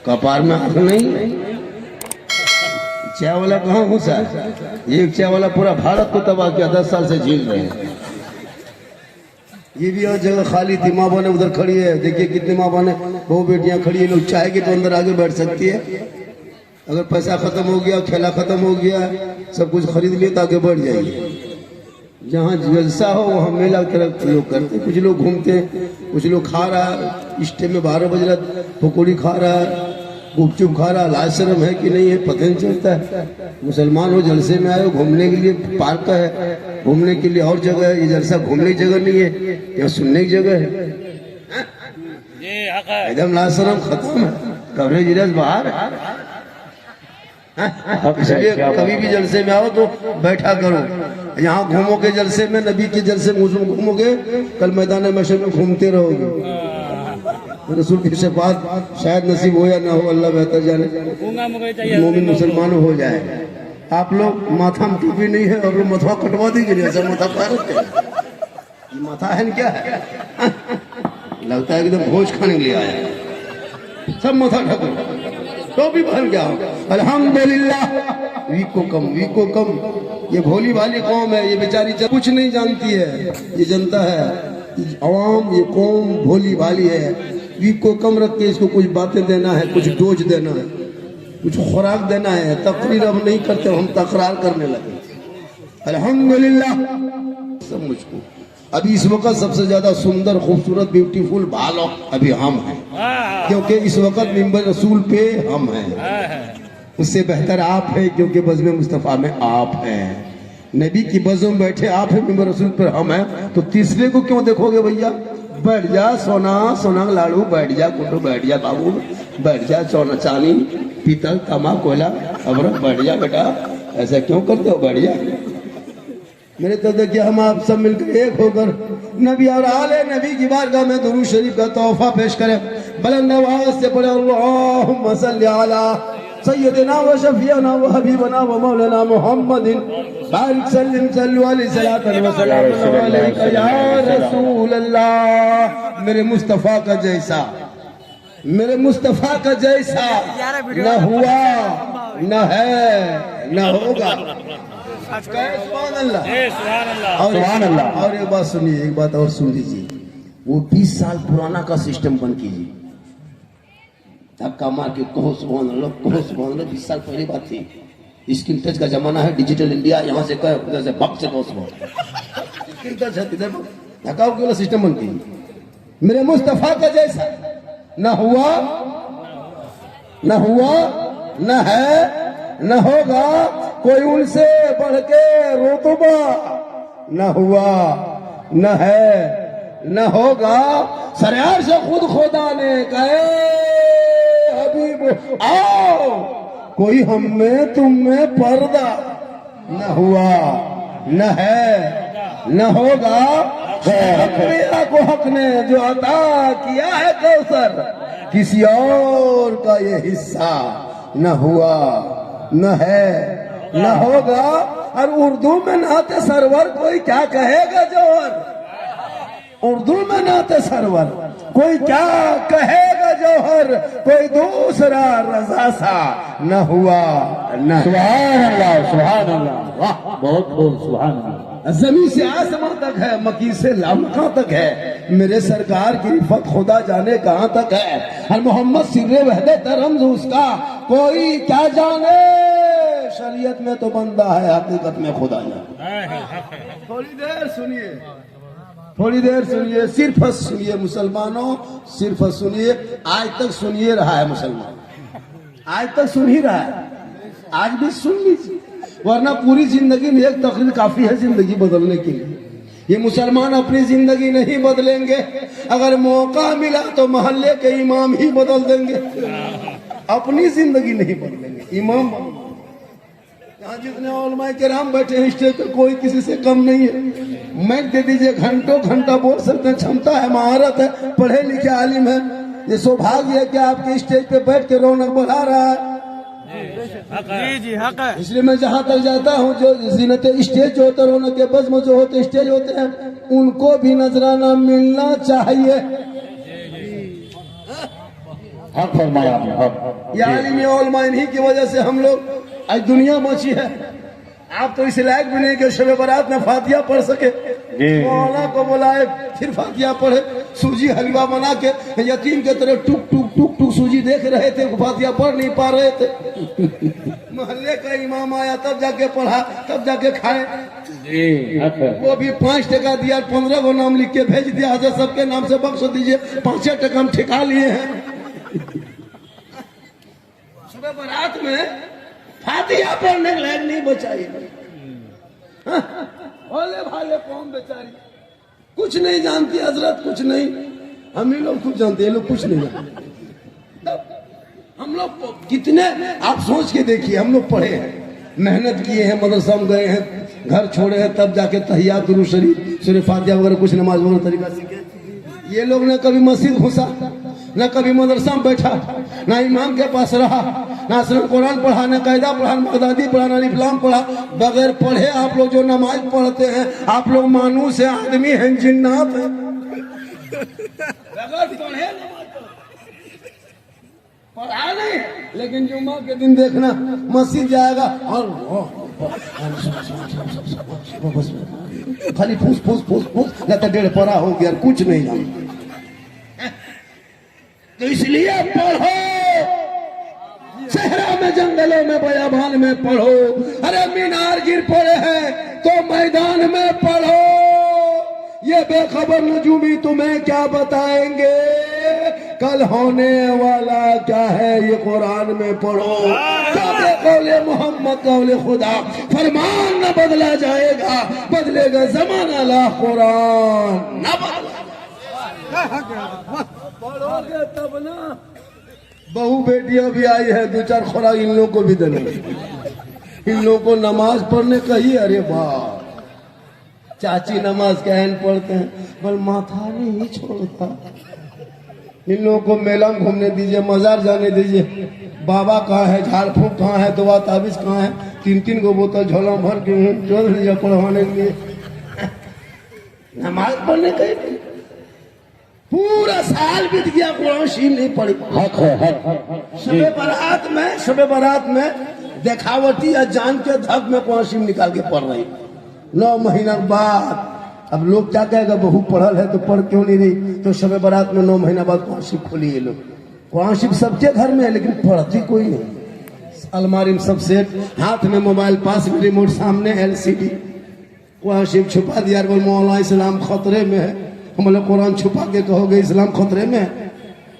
कपार में आंख नहीं, चाय वाला कहाँ घुसा? एक चाय वाला पूरा भारत को तबाह किया, 10 साल से झेल रहे हैं। ये भी और जगह खाली थी, माँ बहने उधर खड़ी है, देखिए कितनी माँ बहने बहु बेटियां खड़ी है। लोग चाहेगी तो अंदर आगे बैठ सकती है। अगर पैसा खत्म हो गया, खेला खत्म हो गया, सब कुछ खरीद लिया तो आगे बढ़ जाइए। जहाँ जलसा हो वहाँ मेला की तरफ लोग करते, कुछ लोग घूमते, कुछ लोग खा रहा, स्टे में 12 बज रहा पकौड़ी खा रहा, गुपचुप खा रहा। लाज शर्म है कि नहीं है पता नहीं चलता है। मुसलमान हो, जलसे में आए हो, घूमने के लिए पार्क है, घूमने के लिए और जगह है। ये जलसा घूमने की जगह नहीं है, यहाँ सुनने की जगह है। एकदम लाज शर्म खत्म है, कवरेज इधर बाहर। इसलिए कभी भी जलसे में आओ तो बैठा करो। यहाँ घूमोगे जलसे में, नबी के जलसे में घूमोगे, कल मैदान महशर में घूमते रहोगे। रसूल की शफाअत शायद नसीब हो या ना हो, अल्लाह बेहतर जाने। मोमिन मुसलमान हो जाए। आप लोग माथा में टोपी नहीं है और लोग मथवा कटवा देंगे, ऐसा मथा पारत है। माथा है क्या है? लगता है एकदम भोज खाने के लिए आया। सब मथा ढको, टोपी पहन गया। अल्हम्दुलिल्लाह। वीको कम, ये भोली भाली कौम है, ये बेचारी कुछ नहीं जानती है। ये जनता है, अवाम, ये कौम भोली भाली है। वीको कम रख के इसको कुछ बातें देना है, कुछ डोज देना है, कुछ खुराक देना है। तकरीर अब नहीं करते, हम तकरार करने लगे। अल्हम्दुलिल्लाह। सब मुझको अभी इस वक्त सबसे ज्यादा सुंदर, खूबसूरत, ब्यूटीफुल भालो अभी हम हैं, क्योंकि इस वक्त मिंबर रसूल पे हम हैं। उससे बेहतर आप हैं, क्योंकि बज़्म मुस्तफ़ा में आप हैं। नबी की बज़्म में बैठे आप हैं, मिंबर रसूल पर हम हैं, तो तीसरे को क्यों देखोगे भैया? बैठ जा सोना लाड़ू, बैठ जा कुंडू, बैठ जा बाबू, बैठ जा सोना चांदी पीतल तमा कोयला अमृत, बैठ जा बेटा। ऐसा क्यों करते हो? बैठ जा। मेरे तो देखिए हम आप सब मिलकर एक होकर नबी और आले नबी की बारगाह में दुरूद शरीफ का तोहफा पेश करें। बुलंद आवाज से पढ़े अल्लाहुम्मा सल्ली अला सय्यदना व शफीअना व हबीबना व मौलाना मुहम्मदिन बारिक सल्लिम सल्लु अलैहि सलातन व सलाम अलैका या रसूल अल्लाह। मेरे मुस्तफा का जैसा, मेरे मुस्तफा का जैसा न हुआ, न है, न होगा। सुभान अल्लाह। और एक बात सुनिए, एक बात और सुन लीजिए। वो 20 साल पुराना का सिस्टम बंद कीजिए। धक्का मार के कहो सुभान अल्लाह, कहो सुभान अल्लाह। 20 साल पहले बात थी। स्क्रीन टच का जमाना है, डिजिटल इंडिया। यहाँ से कहो, उधर से भक्त से कहो सुभान। स्क्रीन टच है, इधर धक्का के वाला सिस्टम बंद कीजिए। मेरे मुस्तफा का जैसा न हुआ, न हुआ, न है, न होगा कोई उनसे बढ़ के रुतबा। न हुआ, न है, न होगा। सरयार से खुद खुदा ने कहे हबीब आओ, कोई हम में तुम में पर्दा। न हुआ, न है, न होगा। हक ने जो अता किया है कौसर, किसी और का ये हिस्सा। न हुआ, न है, न होगा। और उर्दू में नाते सरवर कोई क्या कहेगा जौहर? उर्दू में नाते सरवर कोई क्या कहेगा जौहर? कोई दूसरा रजा सा न हुआ, न। सुभान अल्लाह, सुभान अल्लाह। वाह, बहुत खूब, सुभान अल्लाह। जमीन से आसमां तक है, मकी से लामका तक है। मेरे सरकार की रिफत खुदा जाने कहाँ तक है। हर मोहम्मद सिर्रे वहदत रम्ज उसका कोई क्या जाने। शरीयत में तो बंदा है, हकीकत में खुदा जाने। थोड़ी देर सुनिए, थोड़ी देर सुनिए, सिर्फ सुनिए मुसलमानों, सिर्फ सुनिए। आज तक सुनिए रहा है मुसलमान, आज तक सुन ही रहा है, आज भी सुन लीजिए, वरना पूरी जिंदगी में एक तकरीर काफी है जिंदगी बदलने के लिए। ये मुसलमान अपनी जिंदगी नहीं बदलेंगे, अगर मौका मिला तो मोहल्ले के इमाम ही बदल देंगे, अपनी जिंदगी नहीं बदलेंगे। इमाम यहाँ जितने उलमाए किराम बैठे हैं स्टेज पे, कोई किसी से कम नहीं है। मैक दे दीजिए, घंटों घंटा बोल सकते हैं, क्षमता है, महारत है, पढ़े लिखे आलिम है। ये सौभाग्य है कि आपके स्टेज पे बैठ के रौनक बढ़ा रहा है। जी हक है। इसलिए मैं जहाँ तक जाता हूँ, जो जीनत स्टेज जो होते हैं, रौनक के बज़्म जो होते स्टेज होते हैं, उनको भी नजराना मिलना चाहिए। हक फरमाया आपने, हक। ये आलिम उलमा इन्हीं की वजह से हम लोग आज दुनिया बची है। आप तो इस लायक भी नहीं कि शब बारात में फातिहा पढ़ सके। मौलाना को बुलाए फिर फातिहा पढ़े, सूजी हलवा बना के यतीम के तरह टुक टुक टुक टुक सूजी देख रहे थे, फातिहा पढ़ नहीं पा रहे थे। मोहल्ले का इमाम आया तब जाके पढ़ा, तब जाके खाए। वो भी 5 टका दिया, 15 को नाम लिख के भेज दिया, हजरत सबके नाम से बख्श दीजिए, 5 टका हम ठिका लिए हैं। सुबह बारात में फातिहा पढ़ने के लायक नहीं बचाई। भोले भाले कौम बेचारी कुछ नहीं जानती, हजरत कुछ नहीं। हम ही लोग कुछ जानते, ये लोग कुछ नहीं जानते। हम लोग कितने, आप सोच के देखिए, हम लोग पढ़े हैं, मेहनत किए हैं, मदरसा में गए हैं, घर छोड़े हैं, तब जाके तहियात दुरूद शरीफ सूरह फातिहा वगैरह कुछ नमाज वगैरह तरीका सीखे। ये लोग ने कभी मस्जिद घुसा, न कभी मदरसा में बैठा, ना इमाम के पास रहा, ना सिर्फ कुरान पढ़ा, न कायदा पढ़ा, न मगदादी पढ़ा, न इस्लाम पढ़ा। बगैर पढ़े आप लोग जो नमाज पढ़ते हैं, आप लोग मानूस है, आदमी हैं, जिन्नात हैं। बगैर पढ़े पढ़ा नहीं, लेकिन जुम्मा के दिन देखना मस्जिद जाएगा और खाली फूस फूस फूस फूस, न तो 1.5 परा हो गया, कुछ नहीं जानता। तो इसलिए पढ़ो, सहरा में, जंगलों में, बयाबान में पढ़ो। अरे मीनार गिर पड़े हैं तो मैदान में पढ़ो। ये बेखबर नजूमी तुम्हें क्या बताएंगे, कल होने वाला क्या है ये कुरान में पढ़ो। कौले मोहम्मद कौले खुदा, फरमान न बदला जाएगा, बदलेगा जमाना ला कुरान न बदला। पढ़ोगे तब ना। बहू बेटियां भी आई है, 2-4 खुराक इन लोगों को भी देना। इन लोगों को नमाज पढ़ने कही, अरे वाह, चाची नमाज कहन पढ़ते हैं, पर माथा नहीं छोड़ता। इन लोगों को मेला में घूमने दीजिए, मजार जाने दीजिए। बाबा कहाँ है, झाड़ फूक कहाँ है, दुआ ताबीज कहाँ है, 3-3 को बोतल झोला भर के जोड़ दीजिए पढ़वाने के लिए। नमाज पढ़ने कही पूरा साल बीत गया, कुरान शरीफ नहीं पढ़ी। शबे बारात में देखावटी या जान के धक में कुरान शरीफ निकाल के पढ़ रही। 9 महीना बाद अब लोग क्या कहेगा, बहू पढ़ल है तो पढ़ क्यों नहीं रही। तो शबे बारात में 9 महीना बाद कुरान शरीफ खोली। ये लोग कुरान शरीफ सबके घर में है, लेकिन पढ़ती कोई नहीं। अलमारी में सब सेट, हाथ में मोबाइल, पास में रिमोट, सामने LCD। कुरान शरीफ छुपा दिया, बोल मौलाना इस्लाम खतरे में है। हम लोग कुरान छुपा के कहोगे इस्लाम खतरे में है,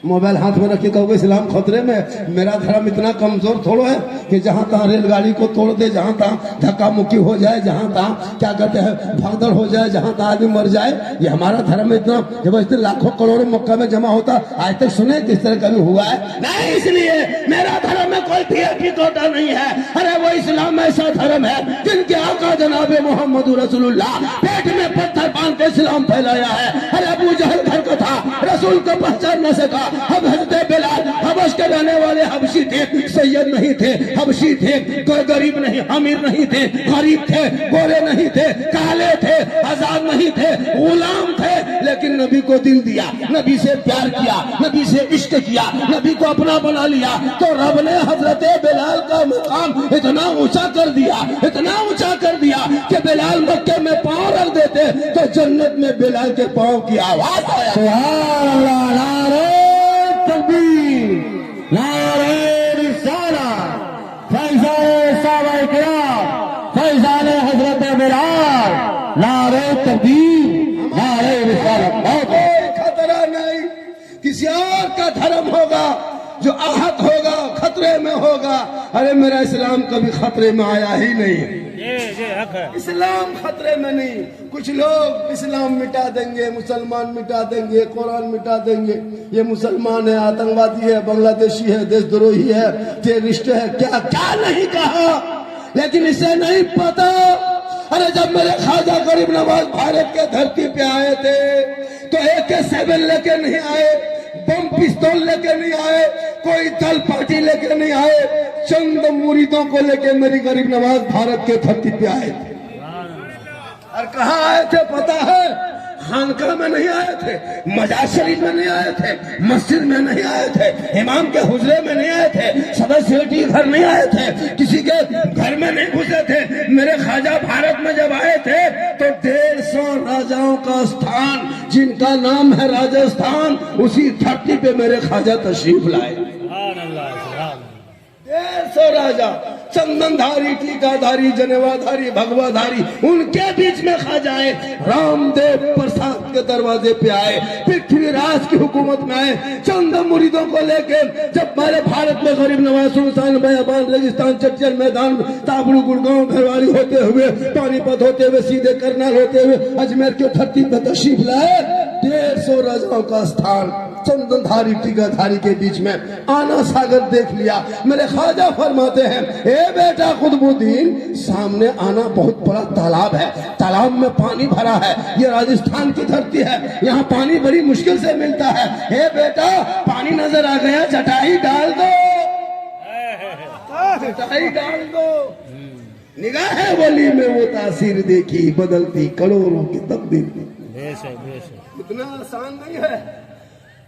मोबाइल हाथ में रख के कहोगे इस्लाम खतरे में। मेरा धर्म इतना कमजोर थोड़ा है कि जहां तहां रेलगाड़ी को तोड़ दे, जहां तहां धक्का मुक्की हो जाए, जहां तहां क्या कहते हैं भगदड़ हो जाए, जहां तहां आदमी मर जाए। ये हमारा धर्म इतना, जब इतने लाखों करोड़ों मक्का में जमा होता, आज तक सुने किस तरह कभी हुआ है नहीं। इसलिए मेरा धर्म में कोई भी कोटा नहीं है। अरे वो इस्लाम ऐसा धर्म है जिनके आका जनाब मोहम्मद रसूलुल्लाह पेट में पत्थर बांध के इस्लाम फैलाया है। अरे अबू जहल घर का था, रसूल को पहचान न सका। अब हज़रत बिलाल हबश के रहने वाले हबशी थे, सैयद नहीं थे, हबशी थे, कोई गरीब नहीं, अमीर नहीं थे, गरीब थे, गोरे नहीं थे, काले थे, आजाद नहीं थे, गुलाम थे, लेकिन नबी को दिल दिया, नबी से प्यार किया, नबी से इश्क किया, नबी को अपना बना लिया। तो रब ने हजरत बिलाल का मुकाम इतना ऊंचा कर दिया, इतना ऊंचा कर दिया कि बिलाल मक्के में पांव रख देते तो जन्नत में बिलाल के पांव की आवाज आया। तकबीर, नारे रिसालत, फैज़ान सहाबाए किराम, फैज़ान हज़रत बिलाल, नारे तकबीर, नारे रिसालत। कोई खतरा नहीं, किसी और का धर्म होगा जो आहत होगा, खतरे में होगा। अरे मेरा इस्लाम कभी खतरे में आया ही नहीं। इस्लाम खतरे में नहीं। कुछ लोग इस्लाम मिटा देंगे, मुसलमान मिटा देंगे, कुरान मिटा देंगे, ये मुसलमान है, आतंकवादी है, बांग्लादेशी है, देशद्रोही है, टेररिस्ट है, क्या क्या नहीं कहा, लेकिन इसे नहीं पता। अरे जब मेरे ख्वाजा गरीब नवाज भारत के धरती पे आए थे तो AK-7 लेके नहीं आए, बम पिस्तौल लेके नहीं आए, कोई दल पार्टी लेके नहीं आए, चंद मुरीदों को लेके मेरी गरीब नवाज भारत के धरती पे आए थे। और कहाँ आए थे पता है? खानका में नहीं आए थे, मजार शरीफ में नहीं आए थे, मस्जिद में नहीं आए थे, इमाम के हुजरे में नहीं आए थे, सदस्य के घर नहीं आए थे, किसी के घर में नहीं घुसे थे। मेरे ख्वाजा भारत में जब आए थे तो 150 राजाओं का स्थान जिनका नाम है राजस्थान, उसी धरती पे मेरे ख्वाजा तशरीफ लाए। 150 राजा, चंदनधारी, टीकाधारी, जनेवाधारी, भगवाधारी, उनके बीच में ख्वाजाए रामदेव प्रसाद के दरवाजे पे आए, पृथ्वीराज की हुकूमत में आए, चंद मुरीदों को लेके। जब हमारे भारत में गरीब नवाज, सुल्तान, बयाबान, रेगिस्तान, चच्चर मैदान, ताबड़ू, गुड़गांव, घरवाली होते हुए, पानीपत होते हुए, सीधे करनाल होते हुए अजमेर की धरती पर तशरीफ लाए। 150 राजाओं का स्थान चंदनधारी, टीकाधारी के बीच में आना सागर देख लिया। मेरे ख्वाजा फरमाते हैं, ए बेटा कुतुबुद्दीन, सामने आना बहुत बड़ा तालाब है, तालाब में पानी भरा है, ये राजस्थान की धरती है, यहाँ पानी बड़ी मुश्किल से मिलता है। ए बेटा, पानी नजर आ गया, चटाई डाल दो, चटाई डाल दो। निगाह वली में वो तासीर देखी, बदलती करोड़ों की तकदीर। इतना आसान नहीं है।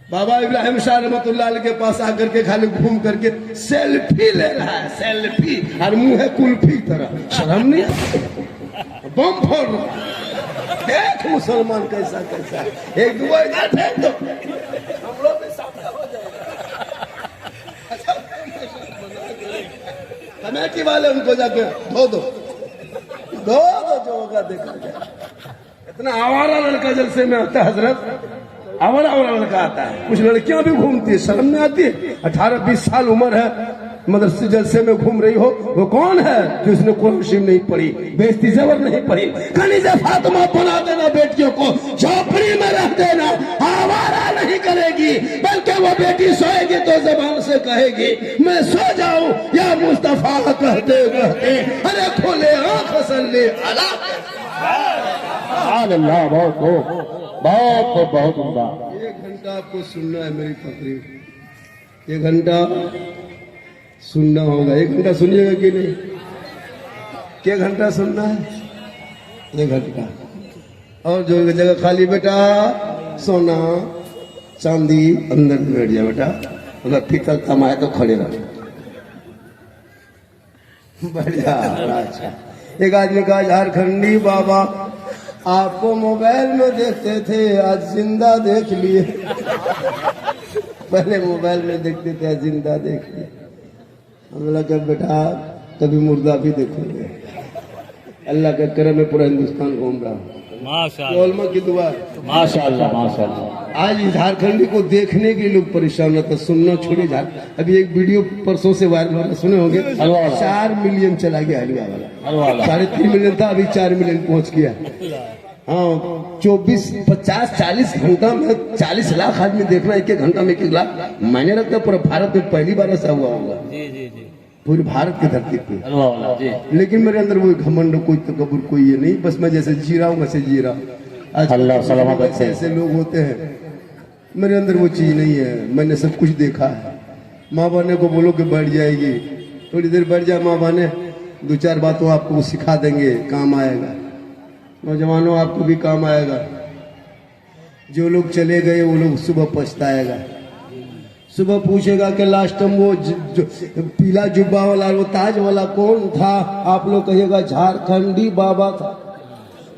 बाबा इब्राहिम शाह रहमतुल्लाह अलैह के पास आकर के खाली घूम करके सेल्फी ले रहा है, सेल्फी, और मुंह है कुल्फी तरह, शर्म नहीं है, बम फोड़ रहा। देख मुसलमान कैसा कैसा है, एक दुआ इधर फेंक दो, हम लोग भी सामने हो जाएगा। कमेटी वाले उनको जाके धो दो जो होगा देखा जाए। इतना आवारा लड़का जलसे में आता है हजरत, आवारा लड़का आता है। कुछ लड़कियां भी घूमती है, शर्म नहीं आती है। 18-20 साल उम्र है, मदरसे जलसे में घूम रही हो, वो कौन है जो उसने कुरान शरीफ नहीं पढ़ी, बेइज्जती ज़बर नहीं पढ़ी। कनीज़े फातिमा बना देना बेटियों को, झोपड़ी में रख देना, आवारा नहीं करेगी, बल्कि वो बेटी सोएगी तो जबान से कहेगी मैं सो जाऊं या मुस्तफा कहते कहते अरे खोले आंख सल्ले अला। अल्लाह, बहुत उम्दा। 1 घंटा आपको सुनना है मेरी तकरीर, 1 घंटा सुनना होगा। 1 घंटा सुनिएगा कि नहीं? क्या घंटा सुनना है? 1 घंटा। और जो जगह खाली बेटा, सोना चांदी अंदर बैठ जाए बेटा, अगर पीतल तमाए तो खड़े रहो, बढ़िया। अच्छा, एक आदमी कहा, झारखंडी बाबा आपको मोबाइल में देखते थे, आज जिंदा देख लिए। पहले मोबाइल में देखते थे, आज जिंदा देख लिए। हम लगा बेटा कभी मुर्दा भी देखेंगे। अल्लाह का करम में पूरा हिंदुस्तान घूम रहा हूँ, माशाअल्लाह की दुआ, माशाअल्लाह माशाअल्लाह। आज झारखंडी को देखने के लोग परेशान रहते, सुनना छोड़े। अभी एक वीडियो परसों से वायरल हो रहा, सुने होंगे, 4 मिलियन चला गया हलवा वाला, 3.5 मिलियन था, अभी 4 मिलियन पहुंच गया। हाँ, 24, 50, 40 घंटा में 40 लाख आदमी देख रहा है, 1 घंटा में 1 लाख। मैंने लगता है पूरा भारत में पहली बार ऐसा हुआ होगा, पूरी भारत की धरती पे। लेकिन मेरे अंदर वो घमंड, कोई तकब्बुर, कोई ये नहीं, बस मैं जैसे जी रहा हूँ वैसे जी रहा हूँ। अल्लाह सलामत रखे। ऐसे लोग होते हैं, मेरे अंदर वो चीज नहीं है। मैंने सब कुछ देखा है। माँ बाने को बोलो कि बैठ जाएगी, थोड़ी देर बैठ जाए, माँ बाने 2-4 बातों आपको सिखा देंगे, काम आएगा। नौजवानों, आपको भी काम आएगा। जो लोग चले गए वो लोग सुबह पछताएगा, सुबह पूछेगा कि लास्ट टाइम वो पीला जुब्बा वाला, वो ताज वाला कौन था? आप लोग कहिएगा झारखंडी बाबा था।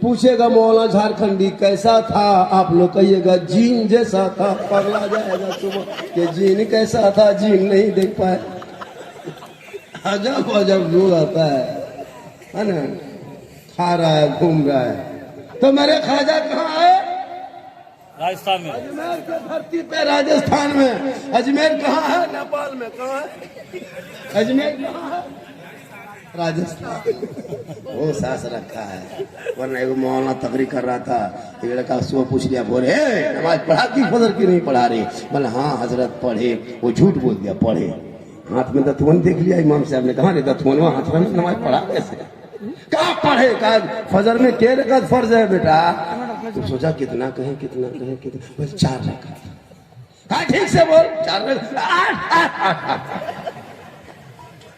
पूछेगा मौलाना झारखंडी कैसा था? आप लोग कहिएगा जीन जैसा था। पगला जाएगा सुबह कि जीन कैसा था, जीन नहीं देख पाए। अजब अजब लोग आता है ना, खा रहा है, घूम रहा है। तो मेरे ख्वाजा कहाँ है? राजस्थान में, अजमेर के धरती पे, राजस्थान में। अजमेर कहाँ है? नेपाल में। कहाँ है अजमेर? कहाँ है? राजस्थान। वो सास रखा है। वरना एगो मौलाना तकरीर कर रहा था, एक लड़का सुबह पूछ लिया, बोले नमाज पढ़ा की फजर की नहीं पढ़ा रही? बोले हाँ हजरत पढ़े। वो झूठ बोल दिया, पढ़े। हाथ में दतवन देख लिया, इमाम साहब ने कहा रे दतवन हाथ में नमाज पढ़ा कैसे? कहा पढ़े? कहा फजर में 1 रकात फर्ज है बेटा। तो सोचा कितना कहें, कितना कहें, कितना? 4 रकात। कहा ठीक से बोल, 4 रकात।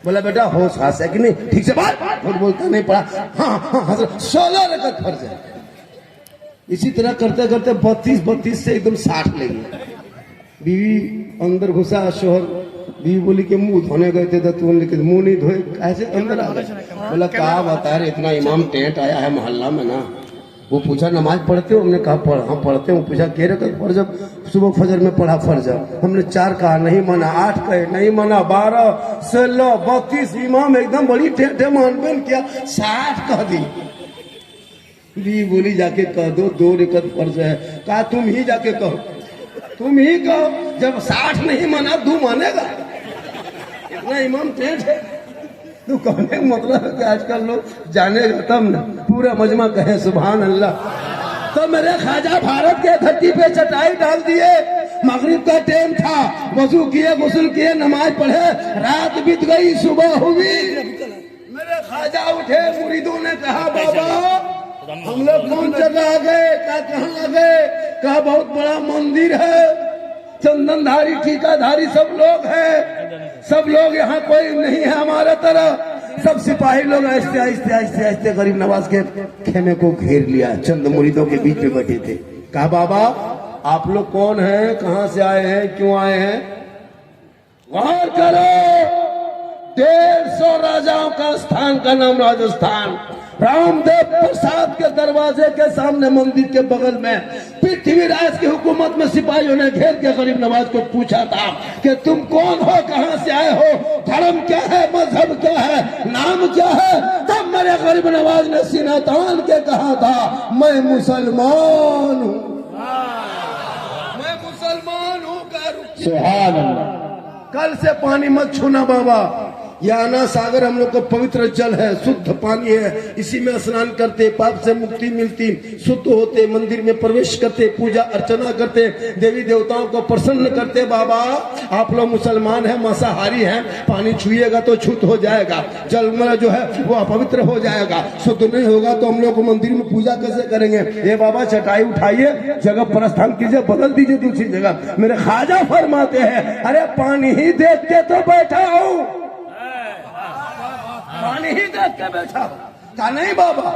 बोला बेटा होश हाथ है कि नहीं? ठीक से बोल। बोलता नहीं पड़ा। हाँ हाँ हजरत 16 रकात फर्ज है। इसी तरह करते करते 32 से एकदम 60 लगी। बीवी अंदर घुसा, शोहर बीवी बोली कि मुंह धोने गए थे तो तू बोले मुंह नहीं धोए, ऐसे अंदर आ गए। बोला कहा बता रहे इतना इमाम टेंट आया है मोहल्ला में ना। वो पूछा नमाज पढ़ते हो? हमने कहा पढ़, हाँ पढ़ते हो। पूछा कह रहे पढ़, जब सुबह फजर में पढ़ा फर्ज। हमने 4 कहा, नहीं माना। 8 कहे, नहीं माना। 12, 16, 32 इमाम एकदम बड़ी टेंटे मानबेन किया, 60 कह दी। बीवी बोली जाके कह दो 2 रकात फर्ज है। कहा तुम ही जाके कहो, तुम ही कहो, जब 60 नहीं माना 2 मानेगा? इतना इमाम टेंट है। तो कहने का मतलब है कि आजकल लोग जानेगा तब ना, पूरा मजमा कहे सुभान अल्लाह। तो मेरे ख्वाजा भारत के धरती पे चटाई डाल दिए। मगरिब का टाइम था, वजू किए, गुस्ल किए, नमाज पढ़े, रात बीत गई, सुबह हुई। मेरे ख्वाजा उठे, मुरीदों ने कहा बाबा हम लोग कौन जगह आ गए? कहाँ आ गए? कहा बहुत बड़ा मंदिर है, चंदनधारी ठीकाधारी सब लोग हैं, सब लोग यहाँ कोई नहीं है हमारे तरह। सब सिपाही लोग आहिस्ते आहिस्ते आहिस्ते आहिस्ते गरीब नवाज के खेमे को घेर लिया, चंद मुरीदों के बीच में बैठे थे। कहा बाबा आप लोग कौन हैं, कहाँ से आए हैं, क्यों आए हैं? गौर करो, 150 राजाओं का स्थान का नाम राजस्थान। रामदेव प्रसाद के दरवाजे के सामने मंदिर के बगल में पृथ्वीराज की हुकूमत में सिपाहियों ने घेर के गरीब नवाज को पूछा था कि तुम कौन हो, कहां से आए हो, धर्म क्या है, मजहब क्या है, नाम क्या है? तब मेरे गरीब नवाज ने सीना तान के कहा था मैं मुसलमान हूँ, मैं मुसलमान हूँ। सुभान अल्लाह। कल से पानी मत छूना बाबा। यह आना सागर हम लोग का पवित्र जल है, शुद्ध पानी है। इसी में स्नान करते, पाप से मुक्ति मिलती, शुद्ध होते, मंदिर में प्रवेश करते, पूजा अर्चना करते, देवी देवताओं को प्रसन्न करते। बाबा आप लोग मुसलमान हैं, मांसाहारी हैं, पानी छुएगा तो छूत हो जाएगा, जल जो है वो अपवित्र हो जाएगा, शुद्ध नहीं होगा तो हम लोग मंदिर में पूजा कैसे करेंगे? ये बाबा चटाई उठाइए, जगह प्रस्थान कीजिए, बदल दीजिए दूसरी जगह। मेरे ख्वाजा फरमाते हैं अरे पानी ही देख के तो बैठा हूँ, पानी ही देख के बैठा। कहा नहीं बाबा,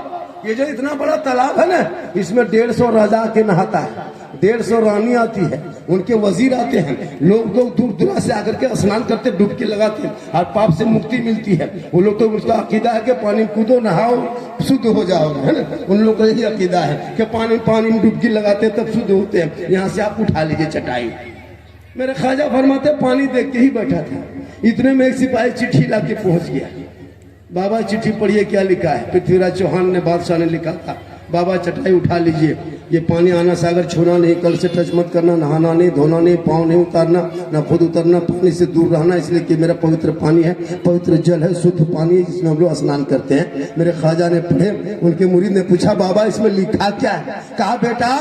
ये जो इतना बड़ा तालाब है ना, इसमें 150 राजा आके नहाता है, 150 रानी आती है, उनके वजीर आते हैं, लोग दूर दूर से आकर के स्नान करते, डुबकी लगाते हैं और पाप से मुक्ति मिलती है। वो लोग तो उसका अकीदा है कि पानी कूदो, नहाओ, शुद्ध हो जाओगे, है ना? उन लोग का यही अकीदा है कि पानी में डुबकी लगाते तब शुद्ध होते हैं। यहाँ से आप उठा लीजिए चटाई। मेरे ख्वाजा फरमाते पानी देख के ही बैठा था, इतने में एक सिपाही चिट्ठी ला के पहुंच गया। बाबा चिट्ठी पढ़िए क्या लिखा है। पृथ्वीराज चौहान ने, बादशाह ने लिखा था, बाबा चटाई उठा लीजिए, ये पानी आना सागर छूना नहीं, कल से टच मत करना, नहाना नहीं, धोना नहीं, पाँव नहीं उतारना, ना खुद उतरना, पानी से दूर रहना, इसलिए कि मेरा पवित्र पानी है, पवित्र जल है, शुद्ध पानी है, जिसमें हम लोग स्नान करते हैं। मेरे ख्वाजा ने पढ़े, उनके मुरीद ने पूछा बाबा इसमें लिखा क्या है? कहा बेटा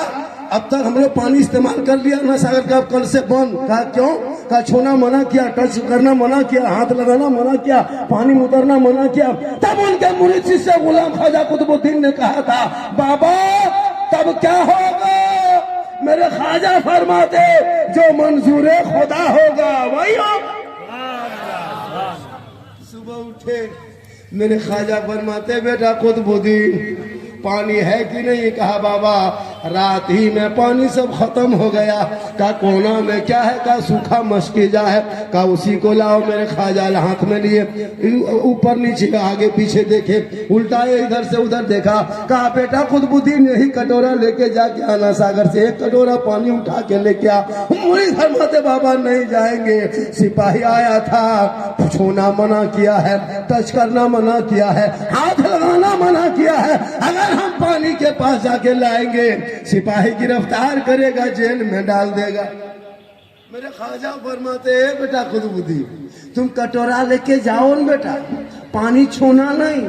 अब तक हम लोग पानी इस्तेमाल कर लिया ना सागर का, अब कल से बंद। कहा क्यों? कहा छूना मना किया, टच करना मना किया, हाथ लगाना मना किया, पानी में उतरना मना किया। तब उनके मुरीद शिष्य गुलाम ख्वाजा कुतुबुद्दीन ने कहा था बाबा तब क्या होगा? मेरे ख्वाजा फरमाते जो मंजूर खुदा होगा वही होगा। सुबह उठे मेरे ख्वाजा फरमाते बेटा कुतुबुद्दीन पानी है कि नहीं? कहा बाबा रात ही में पानी सब खत्म हो गया। कहा कोना में क्या है? कहा सूखा मशकीजा है। कहा उसी को लाओ। मेरे ख्वाजा हाथ में लिए, ऊपर नीचे आगे पीछे देखे, उल्टाए इधर से उधर देखा। कहा बेटा कुतुबुद्दीन यही कटोरा लेके जाके आना सागर से एक कटोरा पानी उठा के लेके आ। मुरीद फरमाते बाबा नहीं जाएंगे, सिपाही आया था, छूना मना किया है, टच करना मना किया है, हाथ लगाना मना किया है। अगर हम पानी के पास जाके लाएंगे सिपाही गिरफ्तार करेगा, जेल में डाल देगा। मेरे ख्वाजा फरमाते बेटा कुतुबुद्दीन तुम कटोरा लेके जाओ न बेटा, पानी छूना नहीं,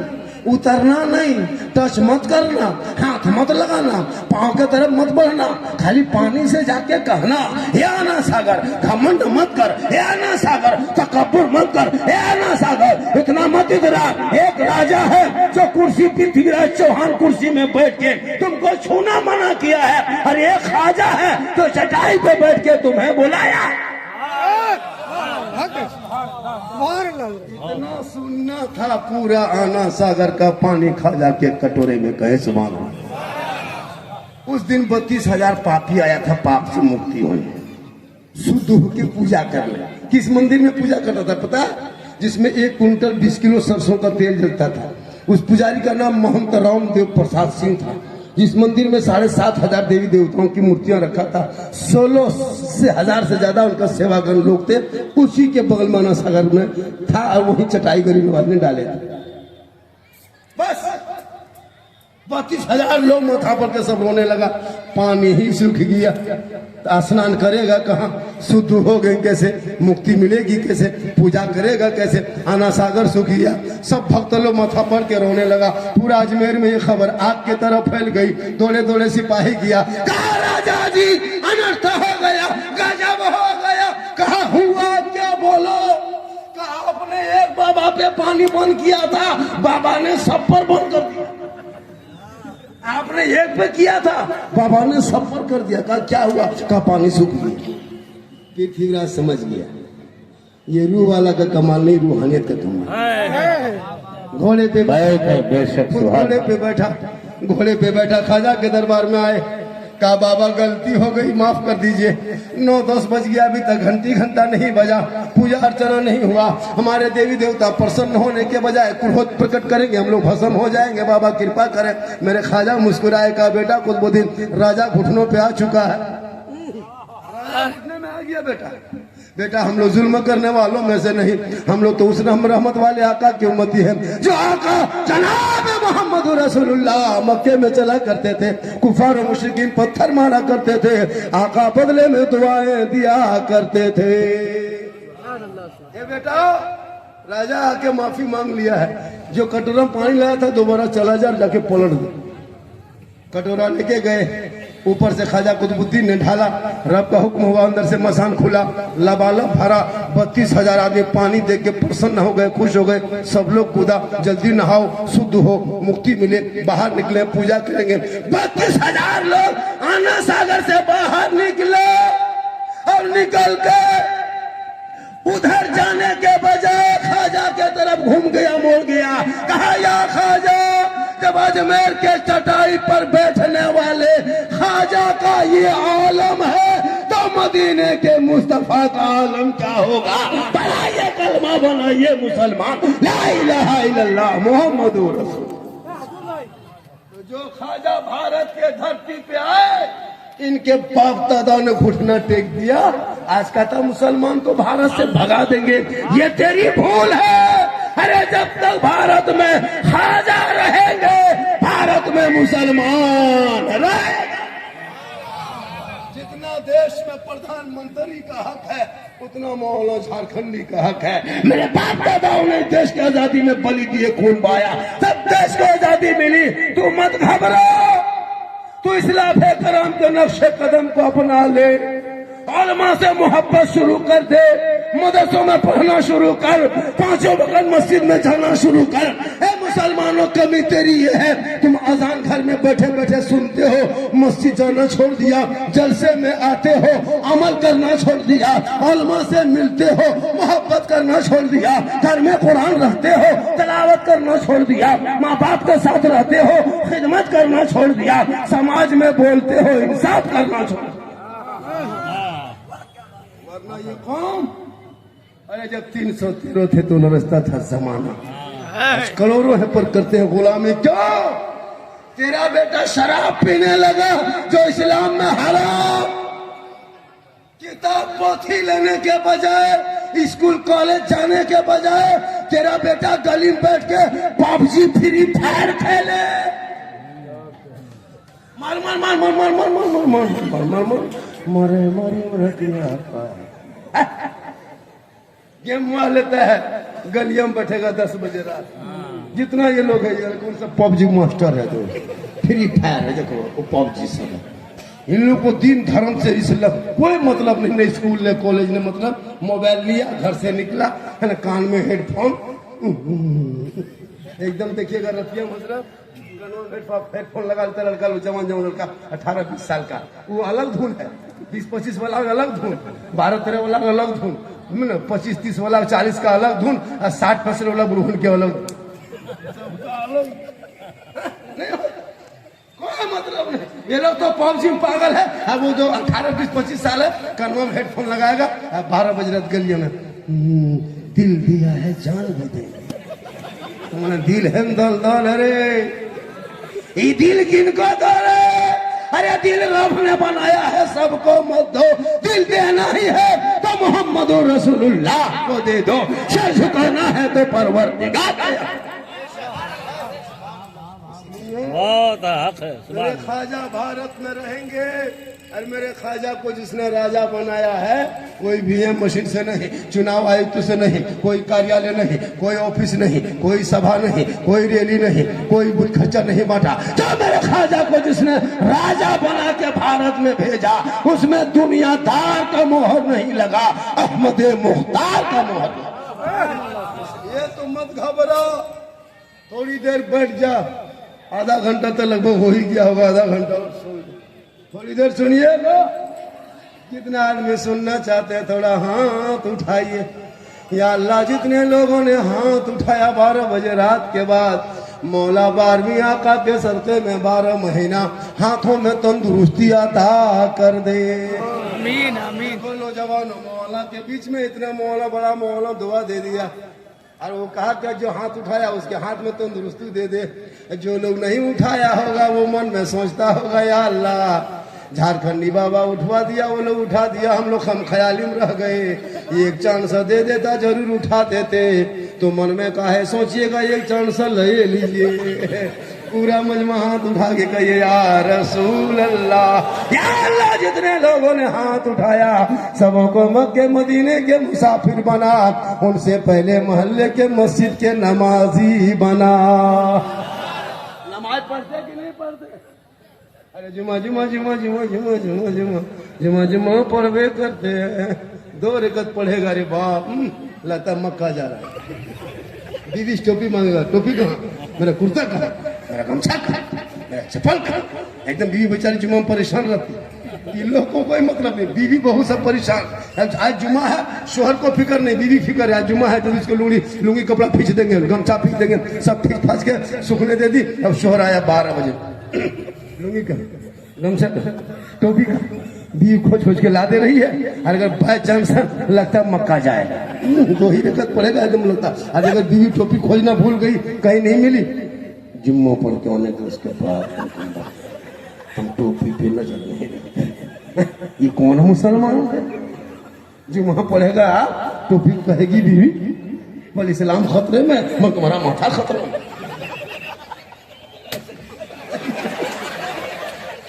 उतरना नहीं, टच मत करना, हाथ मत लगाना, पांव के तरफ मत बढ़ना, खाली पानी से जाके कहना हे आना सागर, घमंड मत कर, हे आना सागर, तकब्बुर मत कर, हे आना सागर, इतना मत इधरा। एक राजा है जो कुर्सी पृथ्वीराज चौहान कुर्सी में बैठ के तुमको छूना मना किया है, और एक ख्वाजा है तो चटाई पे बैठ के तुम्हें बुलाया। इतना सुनना था पूरा आना सागर का पानी ख्वाजा के कटोरे में कहे सुभान अल्लाह। उस दिन 32,000 पापी आया था पाप से मुक्ति होने, शुद्ध होकर पूजा करने। किस मंदिर में पूजा करता था पता? जिसमें 1 कुंटल 20 किलो सरसों का तेल जलता था। उस पुजारी का नाम महंत रामदेव प्रसाद सिंह था। जिस मंदिर में 7,500 देवी देवताओं की मूर्तियां रखा था, 16,000 से ज्यादा उनका सेवागण लोग थे। उसी के बगल माना सागर में था और वही चटाई गरीब नवाज ने डाले थे। बस 32,000 लोग माथा पर के सब रोने लगा। पानी ही सूख गया, स्नान करेगा कहाँ, शुद्ध हो गए कैसे, मुक्ति मिलेगी कैसे, पूजा करेगा कैसे, आना सागर सूख गया। सब भक्त लोग माथा पर के रोने लगा। पूरा अजमेर में ये खबर आग की तरफ फैल गई। दौड़े दौड़े सिपाही किया, कहा राजा जी अनर्थ हो गया, गजब हो गया। कहा हुआ क्या बोलो? कहा अपने एक बाबा पे पानी बंद किया था, बाबा ने सब पर बंद कर दिया। आपने एक पे किया था, बाबा ने सब पर कर दिया। कहा क्या हुआ? कहा पानी सूख गया। पृथ्वीराज समझ गया ये रूह वाला का कमाल नहीं, रूहानियत का कमाल। घोड़े पे बेशक घोड़े पे बैठा, घोड़े पे बैठा खाजा के दरबार में आए। कहा बाबा गलती हो गई, माफ कर दीजिए। 9-10 बज गया, अभी तक घंटा नहीं बजा, पूजा अर्चना नहीं हुआ। हमारे देवी देवता प्रसन्न होने के बजाय क्रोध प्रकट करेंगे, हम लोग भस्म हो जाएंगे। बाबा कृपा करें। मेरे खाजा मुस्कुराए, कहा बेटा कुतुबुद्दीन राजा घुटनों पे आ चुका है। घुटने में आ गया बेटा। बेटा हम लोग जुल्म करने वालों में से नहीं, हम लोग तो उस रहमत वाले आका की उम्मती है जो आका जनाब मोहम्मद रसूलुल्लाह मक्के में चला करते थे। कुफार और मुशरिकीन पत्थर मारा करते थे, आका बदले में दुआएं दिया करते थे। ये बेटा राजा आके माफी मांग लिया है। जो कटोरा में पानी लाया था दोबारा चला जा, जाके पलट दो। कटोरा लेके गए, ऊपर से खाजा कुतुबुद्दीन ने ढाला। रब का हुक्म हुआ, अंदर से मसान खुला, लबालब भरा। 32,000 आदमी पानी देख के प्रसन्न हो गए, खुश हो गए। सब लोग कूदा, जल्दी नहाओ, शुद्ध हो, मुक्ति मिले, बाहर निकले, पूजा करेंगे। 32,000 लोग आना सागर से बाहर निकले और निकल के उधर जाने के बजाय खाजा के तरफ घूम गया, मोड़ गया। कहा या खाजा, जब अजमेर के चटाई पर बैठने वाले खाजा का ये आलम है तो मदीने के मुस्तफा का आलम क्या होगा? बनाइए कलमा, बनाइए मुसलमान, ला इलाहा इल्लल्लाह मुहम्मदुर रसूलुल्लाह। तो जो खाजा भारत के धरती पे आए, इनके बाप दादा ने घुटना टेक दिया। आज का था मुसलमान को भारत से भगा देंगे, ये तेरी भूल है। अरे जब तक भारत में खाजा रहेंगे, भारत में मुसलमान रहेगा। जितना देश में प्रधानमंत्री का हक है, उतना मौलाना झारखंडी का हक है। मेरे बाप दादाओं ने देश की आजादी में बलि दिए, खून बहाया, तब देश को आजादी मिली। तू मत घबरा, तू इस्लाम करम के नक्शे कदम को अपना ले, उलमा से मोहब्बत शुरू कर दे, मदरसों में पढ़ना शुरू कर, 5 वक्त मस्जिद में जाना शुरू कर। ए मुसलमानों, कमी तेरी ये है, तुम अजान घर में बैठे बैठे सुनते हो, मस्जिद जाना छोड़ दिया, जलसे में आते हो, अमल करना छोड़ दिया, उलमा से मिलते हो, मोहब्बत करना छोड़ दिया, घर में कुरान रखते हो, तिलावत करना छोड़ दिया, माँ बाप के साथ रहते हो, खिदमत करना छोड़ दिया, समाज में बोलते हो, इंसाफ करना छोड़ दिया। वरना ये कौम, अरे जब 313 थे तो लरसता था जमाना, करोड़ों है पर करते हैं गुलामी। क्यों? तेरा बेटा शराब पीने लगा जो इस्लाम में हराम। किताब पोथी लेने के बजाय, स्कूल कॉलेज जाने के बजाय, तेरा बेटा गली में बैठ के पबजी फ्री फायर खेले। मार मार मार मार मार मार मार मार मार मार मार मार मारे मारे गेम हुआ लेता है, गलियों में बैठेगा 10 बजे रात। जितना ये लोग है, कौन सा पबजी मास्टर है, जो फ्री फायर है, देखो वो पबजी सब है। इन लोग को दीन धर्म से इस्लाम कोई मतलब नहीं। स्कूल ने, कॉलेज ने, मतलब मोबाइल लिया, घर से निकला है ना, कान में हेडफोन, एकदम देखिएगा रतिया, मतलब हेडफोन लगा लेता लड़का, जवान जवान लड़का 18-20 साल का, वो अलग धुन है। 20-25 वाला अलग धुन, 12-13 वाला अलग धुन, 25-30 वाला, 40 का अलग धुन, और 60-65 वाला बुढ़ून के अलग। कोई मतलब नहीं। ये लोग तो पबजी में पागल है। अब वो जो 18, 20, 25 साल है कानों में हेडफोन लगाएगा, 12 बज रात गलियों में दिल दिया है जान भी देंगे। तुमने दिल है दल दल, अरे ये दिल किनको दो रे? अरे दिल रब ने बनाया है, सबको मत दो। दिल देना ही है तो मोहम्मद रसूलुल्लाह को दे दो। सर झुकाना है तो परवरदिगार। बहुत हक है। मेरे ख्वाजा भारत में रहेंगे और मेरे ख्वाजा को जिसने राजा बनाया है कोई वीएम मशीन से नहीं, चुनाव आयुक्त से नहीं, कोई कार्यालय नहीं, कोई ऑफिस नहीं, कोई सभा नहीं, कोई रैली नहीं, कोई बुत खर्चा नहीं बांटा। जो मेरे ख्वाजा को जिसने राजा बना के भारत में भेजा उसमें दुनियादार का मोहर नहीं लगा, अहमद मुख्तार का मोहर लगा। ये तुम मत घबराओ, थोड़ी देर बैठ जा। आधा घंटा तो लगभग हो ही गया होगा, आधा घंटा थोड़ी देर सुनिए लो। कितना आदमी सुनना चाहते हैं, थोड़ा हाथ उठाइए। या अल्लाह जितने लोगों ने हाथ उठाया 12 बजे रात के बाद, मौला 12वीं आका के सदक़े में 12 महीना हाथों में तंदुरुस्ती अता कर दे। आमीन आमीन। बोलो जवानों, मौला के बीच में इतना मौला, बड़ा मौला दुआ दे दिया और वो कहा कि जो हाथ उठाया उसके हाथ में तंदुरुस्ती दे दे। जो लोग नहीं उठाया होगा वो मन में सोचता होगा या अल्लाह झारखंडी बाबा उठवा दिया, वो लोग उठा दिया, हम लोग हम ख्याली में रह गए। एक चांस दे देता जरूर उठा देते। तो मन में काहे सोचिएगा, एक चांस ले लीजिए। पूरा मजमा हाथ उठा के कहिए या रसूल अल्लाह। या अल्लाह जितने लोगों ने हाथ उठाया सबों को मक्के मदीने के मुसाफिर बना, उनसे पहले मोहल्ले के मस्जिद के नमाजी बना। नमाज पढ़ते कि नहीं पढ़ते? अरे जुमा जुमा जुमा जुमा जुमा जुमा जुमा जुमा जुमा पढ़वे करते हैं। 2 रकत पढ़ेगा रे बाप, लगता मक्का जा रहा है। बीवी टोपी मांगेगा, टोपी कहाँ? मेरा कुर्ता कहाँ? मेरा गमछा कहाँ? मेरा चप्पल कहाँ? एकदम बीवी बेचारी जुमा में परेशान रहती है। इन लोग को कोई मतलब नहीं, बीवी बहुत सब परेशान। आज जुमा है, शोहर को फिक्र नहीं, बीवी फिक्र है। आज जुमा है तो इसको लुंगी कपड़ा खींच देंगे, गमछा खींच देंगे, सब खींच फाँच के सूखने दे दी। अब शोहर आया 12 बजे, लुंगी का, गमछा का, टोपी का, बीवी खोज खोज के ला दे रही है। और अगर बाय चांस लगता मक्का जाएगा, 2 ही रकत पड़ेगा एकदम लगता। और अगर बीवी टोपी खोजना भूल गई, कहीं नहीं मिली, जुम्मो पढ़ के होने के उसके बाद हम टोपी पे नजर नहीं रखते। ये कौन मुसलमान है? जुम्मा पढ़ेगा टोपी कहेगी बीवी, बोल इस्लाम खतरे में, मैं तुम्हारा माथा खतरे में।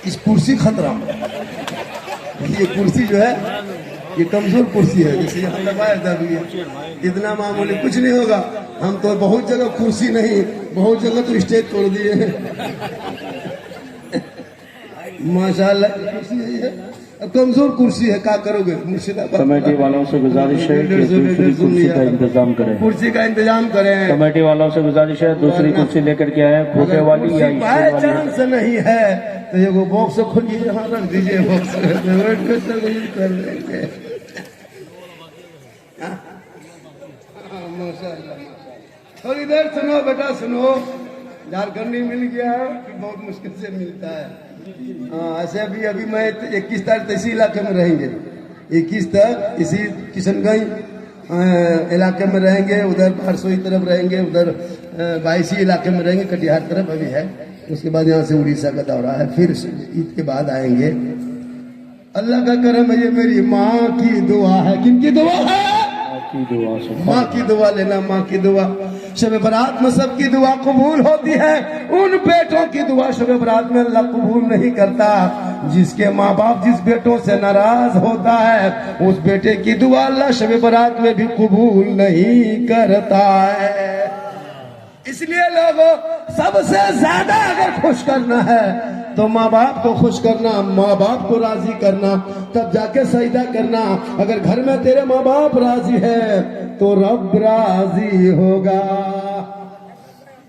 इस कुर्सी खतरा में। ये कुर्सी जो है ये कमजोर कुर्सी है, जैसे यहाँ दबाया दब गया, इतना मामूली कुछ नहीं होगा। हम तो बहुत जगह कुर्सी नहीं, बहुत जगह तो स्टेज तोड़ दिए हैं। माशाल्लाह कुर्सी है, कमजोर कुर्सी है, क्या करोगे? मुर्शिदाबाद कमेटी वालों से गुजारिश है कि दूसरी कुर्सी का इंतजाम करें। कुर्सी का इंतजाम करें। कमेटी वालों से गुजारिश है दूसरी कुर्सी लेकर के आए, खोटे वाली या बाय चांस नहीं है तो ये वो बॉक्स खोलिए, यहाँ रख दीजिए, बॉक्स कर लेंगे। थोड़ी देर सुनो बेटा, सुनो। झारखंडी मिल गया कि बहुत मुश्किल से मिलता है। हाँ, ऐसे अभी मैं 21 तारीख इसी इलाके में रहेंगे, 21 तक इसी किशनगंज इलाके में रहेंगे, उधर परसोई तरफ रहेंगे, उधर 22 इलाके में रहेंगे, कटिहार तरफ अभी है। उसके बाद यहाँ से उड़ीसा का दौरा है, फिर ईद के बाद आएंगे। अल्लाह का करम है, ये मेरी माँ की दुआ है। किनकी दुआ है? माँ की दुआ लेना, माँ की दुआ। शब बरात में सबकी दुआ कबूल होती है, उन बेटों की दुआ शब बरात में अल्लाह कबूल नहीं करता। जिसके माँ बाप जिस बेटों से नाराज होता है उस बेटे की दुआ अल्लाह शब बरात में भी कबूल नहीं करता है। इसलिए लोगों, सबसे ज्यादा अगर खुश करना है तो माँ बाप को खुश करना, माँ बाप को राजी करना, तब जाके सजदा करना। अगर घर में तेरे माँ बाप राजी है तो रब राजी होगा।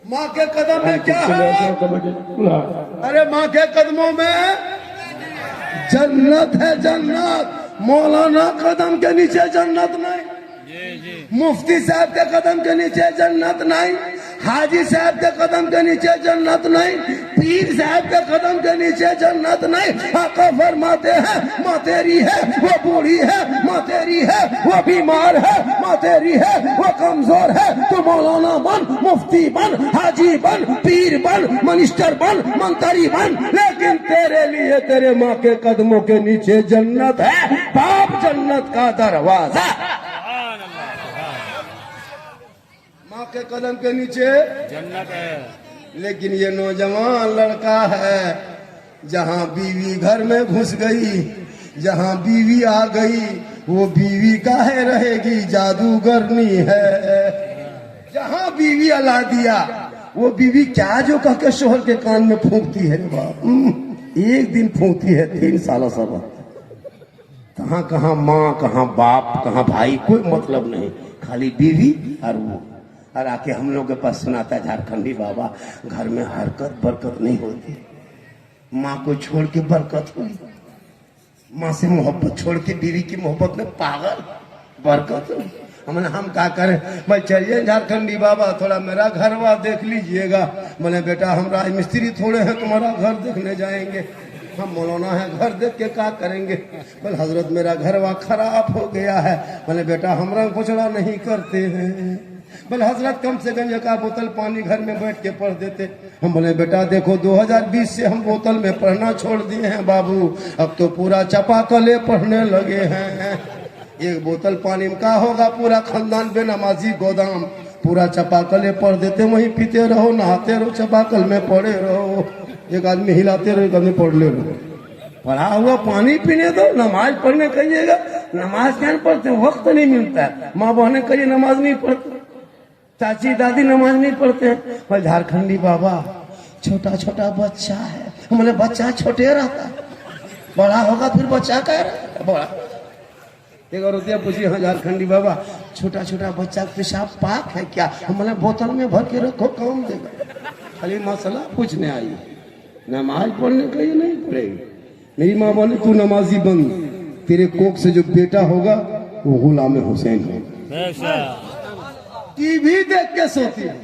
माँ के कदम में क्या है? अरे माँ के कदमों में जन्नत है, जन्नत। मौलाना कदम के नीचे जन्नत नहीं, मुफ्ती साहब के कदम के नीचे जन्नत नहीं, हाजी साहब के कदम के नीचे जन्नत नहीं, पीर साहब के कदम के नीचे जन्नत नहीं। आका फरमाते हैं माँ तेरी है वो बूढ़ी है, माँ तेरी है वो बीमार है, माँ तेरी है वो कमजोर है। तो मौलाना बन, मुफ्ती बन, हाजी बन, पीर बन, मिनिस्टर बन, मंत्री बन, लेकिन तेरे लिए तेरे माँ के कदमों के नीचे जन्नत है। बाप जन्नत का दरवाजा, माँ के कदम के नीचे जन्नत है। लेकिन ये नौजवान लड़का है, जहाँ बीवी घर में घुस गई, जहाँ बीवी आ गई, वो बीवी काहे रहेगी, जादूगरनी है। जहाँ बीवी अला दिया, वो बीवी क्या जो कह के शोहर के कान में फूंकती है बाप। एक दिन फूंकती है 3 साल सब। कहाँ कहाँ माँ, कहाँ बाप, कहाँ भाई, कोई मतलब नहीं, खाली बीवी और वो। और आके हम लोग के पास सुनाता है झारखंडी बाबा, घर में हरकत बरकत नहीं होती, माँ को छोड़ के बरकत हुई, माँ से मोहब्बत छोड़ के बीवी की मोहब्बत में पागल बरकत हुई। हम क्या करें भाई, चलिए झारखंडी बाबा थोड़ा मेरा घर वा देख लीजिएगा। मैंने बेटा हम राज मिस्त्री थोड़े हैं, तुम्हारा घर देखने जाएंगे। हम मौलाना है, घर देख के क्या करेंगे। बोले हजरत मेरा घर वा खराब हो गया है। मैंने बेटा हम रंग पोछड़ा नहीं करते हैं। बोले हजरत कम से कम एक बोतल पानी घर में बैठ के पढ़ देते। हम बोले बेटा देखो 2020 से हम बोतल में पढ़ना छोड़ दिए हैं बाबू, अब तो पूरा चापाकले पढ़ने लगे हैं। एक बोतल पानी में क्या होगा, पूरा खानदान बेनमाजी गोदाम, पूरा चापाकले पढ़ देते, वहीं पीते रहो, नहाते रहो, चापाकल में पड़े रहो। एक आदमी हिलाते रहो, एक आदमी पढ़ ले रहो। पढ़ा हुआ पानी पीने दो, नमाज पढ़ने कहिएगा, नमाज क्या पढ़ते, वक्त नहीं मिलता है। माँ बहने कहिए नमाज नहीं पढ़ते, चाची दादी नमाज नहीं पढ़ते हैं। और झारखंडी बाबा छोटा छोटा बच्चा है। हमने बच्चा छोटे रहता, बड़ा होगा फिर बच्चा कह रहा बड़ा। एक और रुपया पूछिए, हाँ झारखंडी बाबा छोटा छोटा बच्चा पेशाब पाक है क्या? हमने बोतल में भर के रखो, काम देगा। खाली मसला पूछने आई, नमाज पढ़ने का ये नहीं पड़ेगी। मेरी माँ बोले तू नमाजी बन, तेरे कोख से जो बेटा होगा वो गुलाम हुसैन होगा। टीवी देख के सोती है,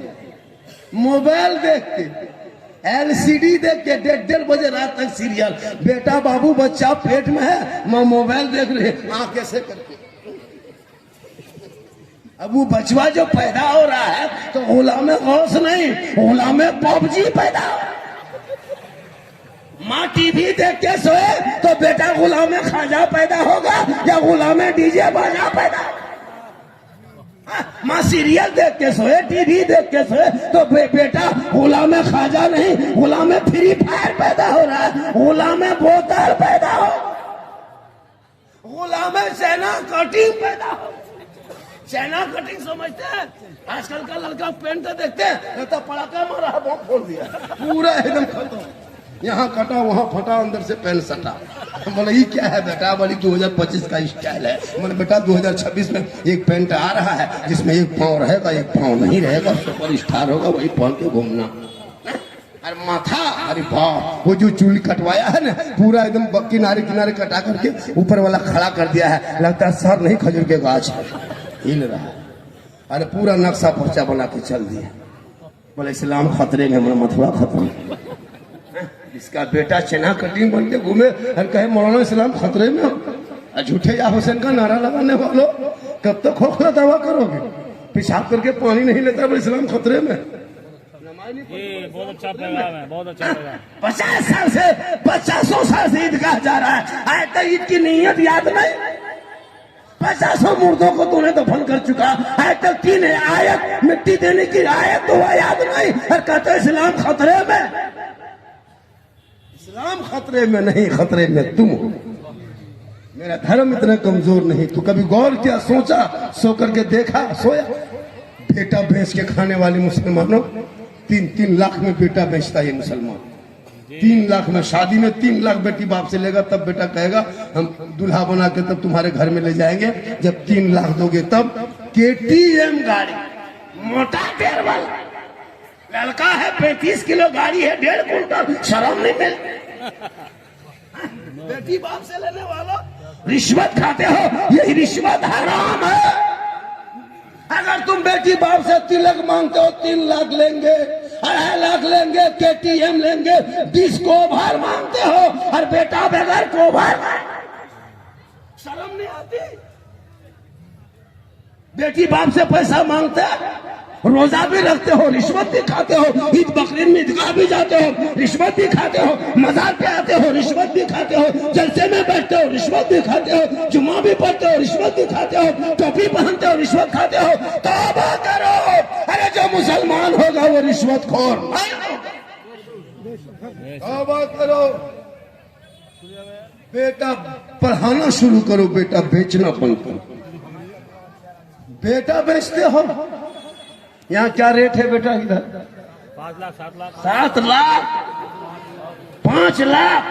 मोबाइल देख के, एलसीडी देख के 1:30 बजे रात तक सीरियल। बेटा बाबू बच्चा पेट में है, माँ मोबाइल देख रहे आँख कैसे करके। अब वो बचवा जो पैदा हो रहा है तो गुलाम गौस नहीं, गुलाम पबजी पैदा हो। माँ टीवी देख के सोए तो बेटा गुलाम खाजा पैदा होगा या गुलाम डीजे बाजा पैदा होगा। माँ सीरियल देख के सोए, टीवी देख के सोए तो बेटा गुलाम खाजा नहीं, गुलाम फ्री फायर पैदा हो रहा है, गुलाम बोतल पैदा हो, गुलाम सेना कटिंग पैदा हो। सेना कटिंग समझते हैं? आजकल का लड़का पेंट देखते हैं तो पड़ाका मारा, बम फोड़ दिया, पूरा एकदम खत्म, यहाँ कटा वहाँ फटा, अंदर से पेन सटा। बोले ये क्या है बेटा? बोली 2025 का स्टाइल है। मैंने बेटा 2026 में एक पेंट आ रहा है जिसमें एक पाँव रहेगा एक पाँव नहीं रहेगा, सुपर स्टार होगा, वही पहन के घूमना। अरे माथा, अरे वाह, वो जो चूड़ी कटवाया है ना पूरा एकदम किनारे किनारे कटा करके ऊपर वाला खड़ा कर दिया है, लगता है सर नहीं खजूर के गाछ हिल रहा है। अरे पूरा नक्शा पर्चा बना के चल दिया। बोले इस्लाम खतरे में, हमारा मथुरा खत्म। इसका बेटा चना कटिंग बन के घूमे और कहे मौलाना इस्लाम खतरे में। झूठे या हुसैन का नारा लगाने वालों, कब तक खोखला दावा करोगे? पेशाब करके पानी नहीं लेता, इस्लाम खतरे में। बहुत अच्छा पैगाम है, बहुत अच्छा पैगाम। 50 साल से 50 साल से ईदगाह जा रहा है, आज तक ईद की नीयत याद नहीं। 50 मुर्दों को तूने दफन कर चुका, आज तक 3 आयत मिट्टी देने की आयत तो याद नहीं, और कहते इस्लाम खतरे में। इस्लाम खतरे में नहीं, खतरे में तुम हो। मेरा धर्म इतना कमजोर नहीं। तू कभी गौर किया, सोचा, सो करके देखा, सोया? बेटा बेच के खाने वाले मुसलमानों, 3 लाख में बेटा बेचता है मुसलमान। 3 लाख में, शादी में 3 लाख बेटी बाप से लेगा, तब बेटा कहेगा हम दूल्हा बना के तब तुम्हारे घर में ले जाएंगे। जब 3 लाख दोगे तब KTM गाड़ी, मोटा टायर वाला लड़का है, 35 किलो गाड़ी है, 1.5 कुंटल, शर्म नहीं मिलती? बेटी बाप से लेने वालों रिश्वत खाते हो, यही रिश्वत हराम है। अगर तुम बेटी बाप से तिलक मांगते हो 3 लाख लेंगे, 2.5 लाख लेंगे, KTM लेंगे, 20 कोभार मांगते हो और बेटा बगैर कोभार का शर्म नहीं आती? बेटी बाप से पैसा मांगते रोजा भी रखते हो, रिश्वत भी खाते हो, ईद बकरीद में ईदगाह भी जाते हो, रिश्वत भी खाते हो, मजार पे आते हो, रिश्वत भी खाते हो, जलसे में बैठते हो, रिश्वत भी खाते हो, जुम्मा भी पढ़ते हो, रिश्वत भी खाते हो, टोपी पहनते हो, रिश्वत खाते हो। तौबा करो, अरे जो मुसलमान होगा वो रिश्वतखोर। तौबा करो, बेटा पढ़ाना शुरू करो, बेटा बेचना बंद करो। बेटा बेचते हो, यहाँ क्या रेट है बेटा? इधर 5 लाख 7 लाख 7 लाख 5 लाख,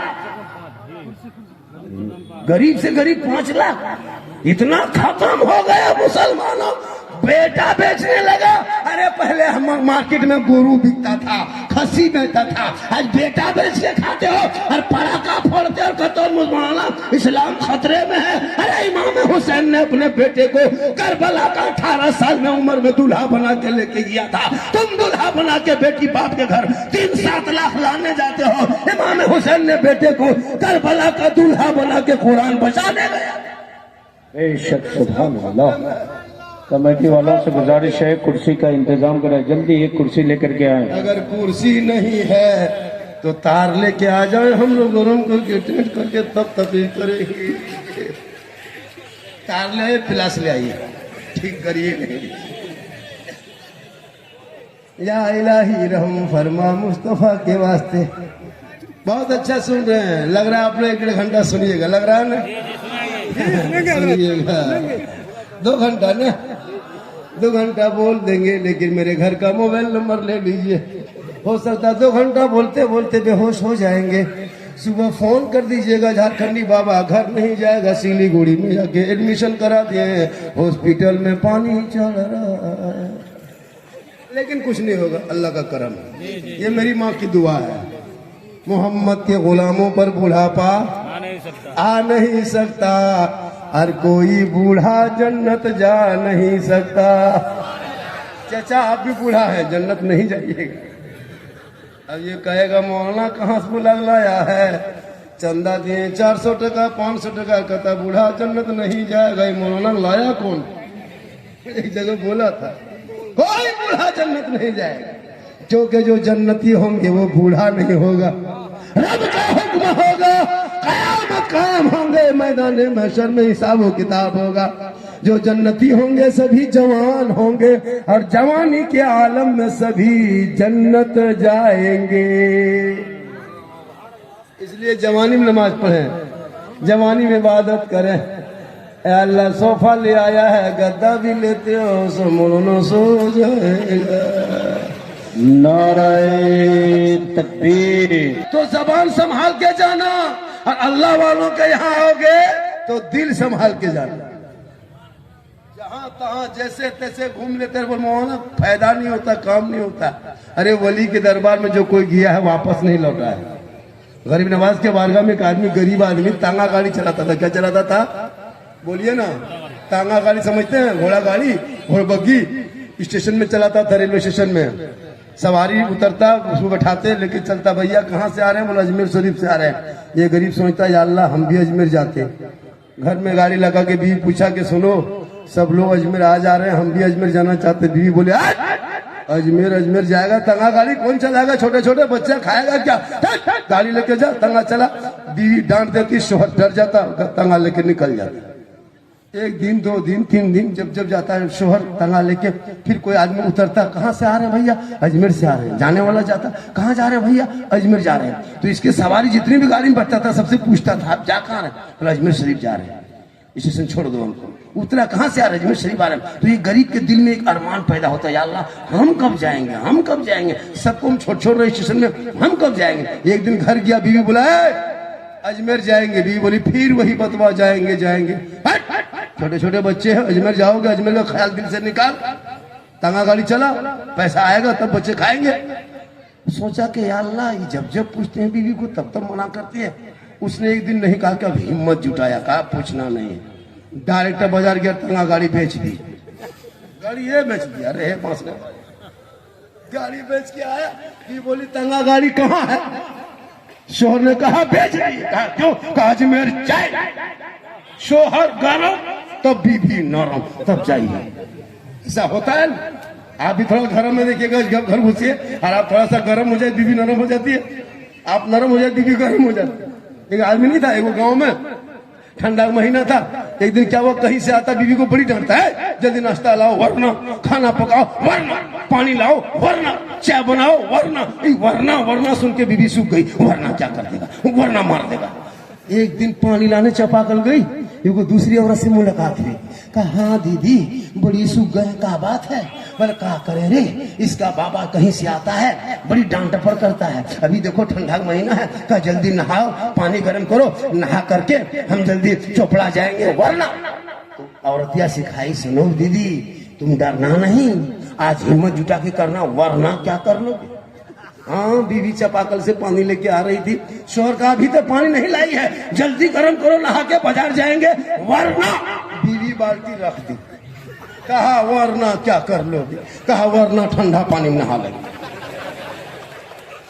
गरीब से गरीब 5 लाख। इतना खत्म हो गया मुसलमानों, बेटा बेचने लगा। अरे पहले हम मार्केट में गोरू बिकता था, खसी बेचता था, आज बेटा बेच के खाते हो और पटाखा फोड़ते हो, कहते हो मुसलमान इस्लाम खतरे में है। अरे इमाम हुसैन ने अपने बेटे को करबला का 18 साल में उम्र में दूल्हा बना के लेके गया था। तुम दूल्हा बना के बेटी बाप के घर 3-7 लाख लाने जाते हो। इमाम हुसैन ने बेटे को करबला का दूल्हा बना के कुरान बचाने गया। बेशक सुभान अल्लाह। कमेटी वालों से गुजारिश है कुर्सी का इंतजाम करें, जल्दी एक कुर्सी लेकर के आए। अगर कुर्सी नहीं है तो तार लेके आ जाए, हम लोग गरम करके टेंट करके तब तकलीफ करेंगे। तार ले प्लास ले आइए, ठीक करिए नहीं। या इलाही रहम फरमा मुस्तफा के वास्ते। बहुत अच्छा सुन रहे हैं, लग रहा है आप लोग 1.5 घंटा सुनिएगा, लग रहा है ना? सुनिएगा 2 घंटा ना, 2 घंटा बोल देंगे, लेकिन मेरे घर का मोबाइल नंबर ले लीजिए। हो सकता 2 घंटा बोलते बोलते बेहोश हो जाएंगे। सुबह फोन कर दीजिएगा, झारखंडी बाबा घर नहीं जाएगा, सिलीगुड़ी में जाके एडमिशन करा दिए हैं, हॉस्पिटल में पानी चल रहा है, लेकिन कुछ नहीं होगा, अल्लाह का करम है। ये मेरी माँ की दुआ है। मोहम्मद के गुलामों पर बुढ़ापा आ नहीं सकता, हर कोई बूढ़ा जन्नत जा नहीं सकता। चाचा आप भी बूढ़ा है, जन्नत नहीं जाइएगा। अब ये कहेगा मौलाना कहाँ से लाया है, चंदा दिए 400 टका 500 टका, कहता बूढ़ा जन्नत नहीं जाएगा। ये मौलाना लाया कौन? एक जगह बोला था कोई बूढ़ा जन्नत नहीं जाएगा, क्योंकि जो जन्नती होंगे वो बूढ़ा नहीं होगा। रब का हुक्म होगा, कयामत कायम होंगे, मैदान महशर में हिसाब किताब होगा। जो जन्नती होंगे सभी जवान होंगे, और जवानी के आलम में सभी जन्नत जाएंगे। इसलिए जवानी में नमाज पढ़ें, जवानी में इबादत करें। अल्लाह सोफा ले आया है, गद्दा भी लेते हो, सो सो जाएगा। नाराए तकबीर। तो जबान संभाल के जाना, और अल्लाह वालों के यहाँ आओगे तो दिल संभाल के जाना। जहां तहां जैसे तैसे घूम लेते बोल मौलाना, फायदा नहीं होता, काम नहीं होता। अरे वली के दरबार में जो कोई गया है वापस नहीं लौटा है। गरीब नवाज के बारगाह में एक आदमी, गरीब आदमी तांगा गाड़ी चलाता था। क्या चलाता था? बोलिए ना। तांगा गाड़ी समझते हैं? घोड़ा गाड़ी, घोड़ बग्गी स्टेशन में चलाता था, रेलवे स्टेशन में। सवारी उतरता, उसको बैठाते, लेके चलता। भैया कहाँ से आ रहे हैं? बोला अजमेर शरीफ से आ रहे हैं। ये गरीब सोचता या अल्लाह हम भी अजमेर जाते। घर में गाड़ी लगा के बीवी पूछा कि सुनो सब लोग अजमेर आ जा रहे हैं, हम भी अजमेर जाना चाहते। बीवी बोले अजमेर अजमेर जाएगा, तंगा गाड़ी कौन चलाएगा? छोटे छोटे बच्चे खाएगा क्या? गाड़ी लेके जा, तंगा चला। बीवी डांट देती, शोहर डर जाता, तंगा लेके निकल जाता। 1 दिन 2 दिन 3 दिन जब जब जाता है शोहर तंगा लेके, फिर कोई आदमी उतरता, कहाँ से आ रहे हैं भैया? अजमेर से आ रहे हैं। जाने वाला जाता, कहाँ जा रहे हैं भैया? अजमेर जा रहे हैं। तो इसके सवारी जितनी भी गाड़ी में बैठता था सबसे पूछता था आप जा कहाँ रहे? बोला अजमेर शरीफ जा रहे हैं। स्टेशन छोड़ दो हमको। उतरा, कहाँ से आ रहे? अजमेर शरीफ आ रहे हैं। तो ये गरीब के दिल में एक अरमान पैदा होता है, या अल्लाह हम कब जाएंगे, हम कब जाएंगे? सबको हम छोड़ रहे स्टेशन में, हम कब जाएंगे? एक दिन घर गया, बीवी बोला अजमेर जाएंगे। बीवी बोली फिर वही बतवा, जाएंगे जाएंगे। छोटे छोटे बच्चे हैं, अजमेर जाओगे? अजमेर का ख्याल दिल से निकाल। तंगा गाड़ी चला, पैसा आएगा तब बच्चे खाएंगे। सोचा कि या अल्लाह ये जब जब पूछते हैं बीवी को तब तब मना करती है। उसने एक दिन नहीं कहा कि अब हिम्मत जुटाया, कहा पूछना नहीं। डायरेक्ट बाजार गया, तंगा गाड़ी बेच दी। गाड़ी ये बेच दिया, अरे पास ने गाड़ी बेच के आया। ये बोली तंगा गाड़ी कहाँ है? शोहर ने कहा बेच दी। कहा क्यों? कहा अजमेर जाए। शोहर गरम तब बीबी नरम, तब जाइए। ऐसा होता है ना? आप भी थोड़ा घर में देखिएगा, जब घर घुसिए और आप थोड़ा सा गर्म हो जाए बीबी नरम हो जाती है, आप नरम हो जाए बीबी गर्म हो जाती है। एक आदमी नहीं था, एक गांव में ठंडा महीना था। एक दिन क्या हुआ, कहीं से आता बीबी को बड़ी डांटता है, जल्दी नाश्ता लाओ वरना, खाना पकाओ वरना, पानी लाओ वरना, चाय बनाओ वरना। वरना वरना सुन के बीबी सूख गई। वरना क्या कर देगा, वरना मार देगा। एक दिन पानी लाने चापाकल गई, एगो दूसरी औरत से मुलाकात हुई। कहा हाँ दीदी बड़ी सूख गए, का बात है? बोले का करे रे, इसका बाबा कहीं से आता है, बड़ी डांट टपड़ करता है। अभी देखो ठंडा महीना है, कहा जल्दी नहाओ, पानी गर्म करो, नहा करके हम जल्दी चोपड़ा जाएंगे वरना। तो औरतिया सिखाई, सुनो दीदी तुम डरना नहीं, आज हिम्मत जुटा के करना, वरना क्या कर लोगे। हाँ, बीवी चापाकल से पानी लेके आ रही थी। शोहर का अभी तक पानी नहीं लाई है, जल्दी गर्म करो, नहा के बाजार जाएंगे वरना। बीवी बाल्टी रख दी। कहा वरना क्या कर लोगे? कहा वरना ठंडा पानी में नहा लेंगे,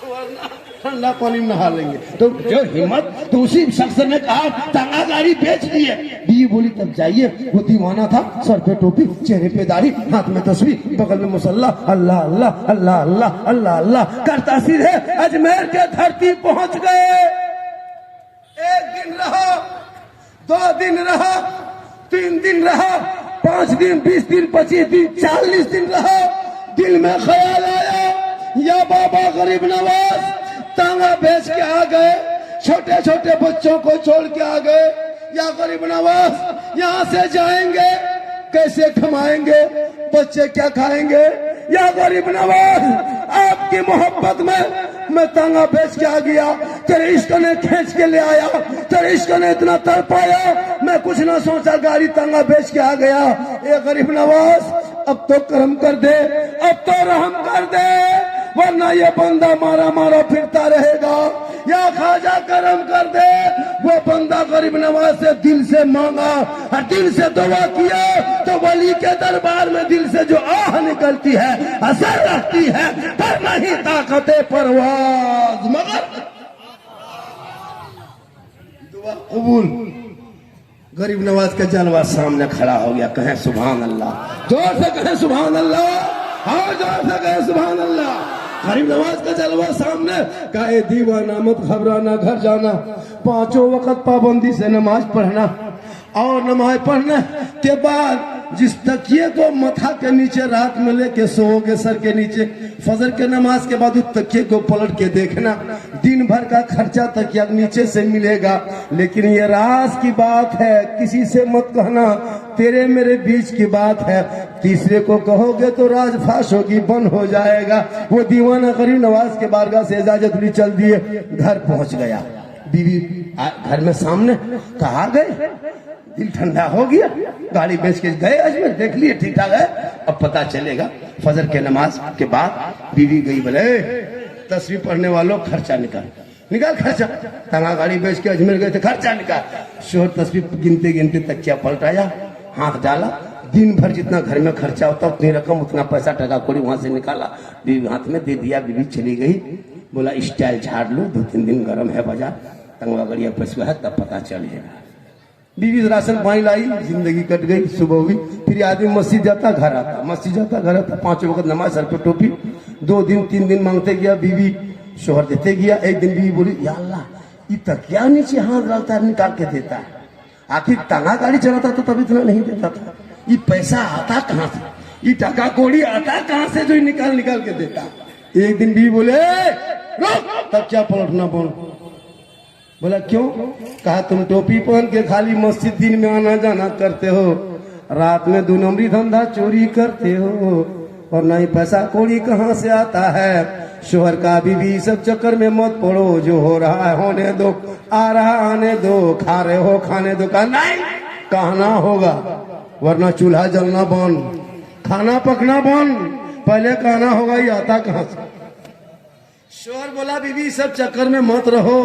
वरना ठंडा पानी में नहा लेंगे। तो जो हिम्मत, तो उसी शख्स ने कहा तंगा गाड़ी बेच दी है। बीवी बोली तब जाइए। वो दीवाना था, सर पे टोपी, चेहरे पे दाढ़ी, हाथ में तस्वीर, बगल में मुसल्ला, अल्लाह अल्लाह अल्लाह अल्लाह अल्लाह अल्लाह करता सीधे अजमेर के धरती पहुंच गए। एक दिन रहा, 2 दिन रहा, 3 दिन रहा, 5 दिन, 20 दिन, 25 दिन, 40 दिन रहा। दिल में ख्याल आया, या बाबा गरीब नवाज तांगा बेच के आ गए, छोटे छोटे बच्चों को छोड़ के आ गए। या गरीब नवाज यहाँ से जाएंगे कैसे कमाएंगे, बच्चे क्या खाएंगे? या गरीब नवाज आपकी मोहब्बत में मैं तांगा बेच के आ गया, तेरे इश्क ने खींच के ले आया, तेरे इश्क ने इतना तड़पाया, मैं कुछ ना सोचा गाड़ी तांगा बेच के आ गया। ये गरीब नवाज अब तो करम कर दे, अब तो रहम कर दे, वरना ये बंदा मारा मारा फिरता रहेगा। या खाजा करम कर दे। वो बंदा गरीब नवाज से दिल से मांगा और दिल से दुआ किया, तो वली के दरबार में दिल से जो आह निकलती है असर रखती है, पर नहीं ताकत परवाज मगर दुआ कबूल। गरीब नवाज का जलवा सामने खड़ा हो गया। कहें सुभान अल्लाह, जोर से कहें सुभान अल्लाह, हाँ जोर से कहें सुभान अल्लाह। गरीब नवाज का जलवा सामने। कहे दीवाना मत घबराना, घर जाना, 5 वक्त पाबंदी से नमाज पढ़ना, और नमाज पढ़ने के बाद जिस तकिए को मथा के नीचे रात में लेके सोओगे सर के नीचे, फजर के नमाज के बाद उस तकिए को पलट के देखना, दिन भर का खर्चा तकिया नीचे से मिलेगा। लेकिन ये राज की बात है, किसी से मत कहना, तेरे मेरे बीच की बात है, तीसरे को कहोगे तो राज फाश होगी, बंद हो जाएगा। वो दीवाना गरीब नवाज के बारगाह से इजाजत ली, चल दिए, घर पहुंच गया। बीवी घर में सामने, कहा गए, दिल ठंडा हो गया, गाड़ी बेच के गए अजमेर, देख लिए ठीक ठाक है, अब पता चलेगा। फजर के नमाज के बाद बीवी गई, बोले तस्वीर पढ़ने वालों खर्चा निकाल खर्चा। तंगा गाड़ी बेच के अजमेर गए थे, खर्चा निकाल। शोहर तस्वीर गिनते गिनते तकिया पलटाया, हाथ डाला, दिन भर जितना घर में खर्चा होता उतनी रकम, उतना पैसा टका कोड़ी वहां से निकाला, बीवी हाथ में दे दिया। बीवी चली गई, बोला स्टाइल झाड़ लो, 2-3 दिन गर्म है बाजार, तंगा गड़िया पशुआ है, तब पता चलेगा। बीवी राशन पानी लाई, जिंदगी कट गई। सुबह हुई, फिर आदमी मस्जिद जाता घर आता, मस्जिद जाता घर आता, 5 वक्त नमाज, सर पे टोपी। 2 दिन 3 दिन मांगते गया, बीवी शोहर देते गया। एक दिन बीवी बोली, या अल्लाह ये तकिया नीचे हाथ डालता है, निकाल के देता है, आखिर तंगा गाड़ी चलाता तो तभी इतना नहीं देता था, ये पैसा आता कहाँ से, ये टका कोड़ी आता कहाँ से जो निकाल के देता। एक दिन बीवी बोले तब क्या पलटना बोल। बोला क्यों? कहा तुम टोपी पहन के खाली मस्जिद दिन में आना जाना करते हो, रात में 2 नंबरी धंधा चोरी करते हो, और नहीं पैसा कौड़ी कहाँ से आता है। शोहर का बीवी सब चक्कर में मत पड़ो, जो हो रहा है होने दो, आ रहा आने दो, खा रहे हो खाने दो। कहा नहीं, कहना होगा, वरना चूल्हा जलना बंद, खाना पकना बंद, पहले कहना होगा ये आता कहाँ से। शोहर बोला बीवी सब चक्कर में मत रहो,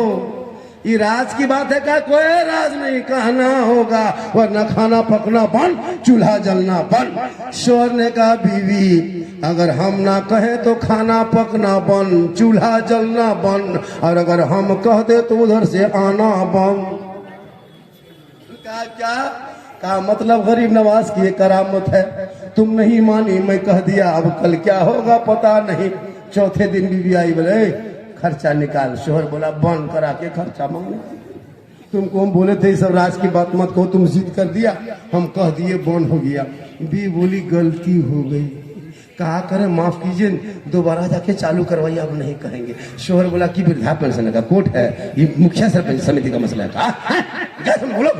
ये राज की बात है क्या? कोई राज नहीं, कहना होगा वरना खाना पकना बंद, चूल्हा जलना बंद। शोर ने कहा बीवी अगर हम ना कहें तो खाना पकना बंद, चूल्हा जलना बंद, और अगर हम कह दे तो उधर से आना बंद। क्या मतलब गरीब नवाज की करामत है। तुम नहीं मानी, मैं कह दिया, अब कल क्या होगा पता नहीं। चौथे दिन बीवी आई, बोले खर्चा निकाल। शोहर बोला बंद करा के खर्चा मांगने। तुमको हम बोले थे सब राज की बात मत कहो, तुम जिद कर दिया, हम कह दिए बंद हो गया। बीवी बोली गलती हो गई, कहा करें माफ कीजिए, दोबारा जाके चालू करवाइए, अब नहीं कहेंगे। शोहर बोला कि वृद्धा पेंशन का कोर्ट है, ये मुखिया सरपंच समिति का मसला है। कहा बोलो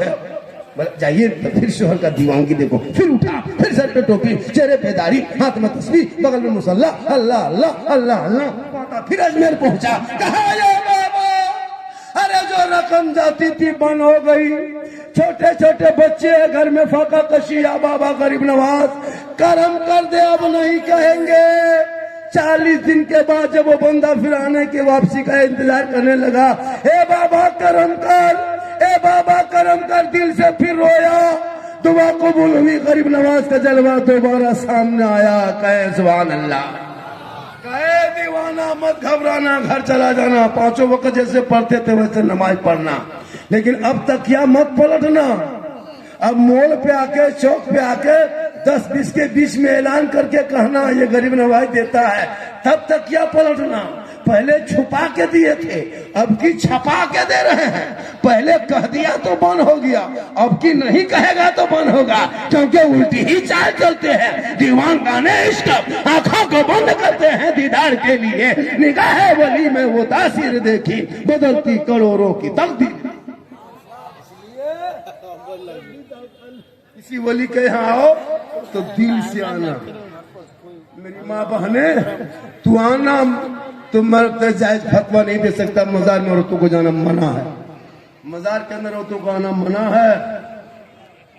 जाइए। तो फिर शोहर का दीवानगी देखो, फिर उठा, फिर सर पे टोपी, चेहरे पे दाढ़ी, हाथ में तस्बीह, बगल में मुसल्ला, अल्लाह अल्लाह अल्लाह अल्लाह। फिर अजमेर पहुंचा, कहा बाबा अरे जो रकम जाती थी बंद हो गई, छोटे छोटे बच्चे घर में फाका कशिया, बाबा गरीब नवाज करम कर दे, अब नहीं कहेंगे। 40 दिन के बाद जब वो बंदा फिर आने के वापसी का इंतजार करने लगा, हे बाबा करम कर, ए बाबा करम कर, दिल से फिर रोया, दुआ कबूल हुई। गरीब नवाज का जलवा दोबारा सामने आया। कहे सुभान अल्लाह, कहे दीवाना मत घबराना, घर चला जाना, 5 वक्त जैसे पढ़ते थे वैसे नमाज पढ़ना, लेकिन अब तक क्या मत पलटना। अब मोड़ पे आके, चौक पे आके 10-20 के बीच में ऐलान करके कहना ये गरीब नवाज देता है, तब तक क्या पलटना। पहले छुपा के दिए थे, अब की छपा के दे रहे हैं। पहले कह दिया तो बंद हो गया, अब की नहीं कहेगा तो बंद होगा, क्योंकि उल्टी ही चाल चलते हैं। दीवान गाने इश्क आंखों को बंद करते हैं दीदार के लिए, निगाह वली में वो तासीर देखी, बदलती करोड़ों की तकदीर। किसी वली के यहाँ आओ तो दिल से आना। मेरी माँ बहने, तू आना, तुम मर्द जायज फतवा नहीं दे सकता। मजार में औरतों को जाना मना है, मजार के अंदर औरतों को आना मना है।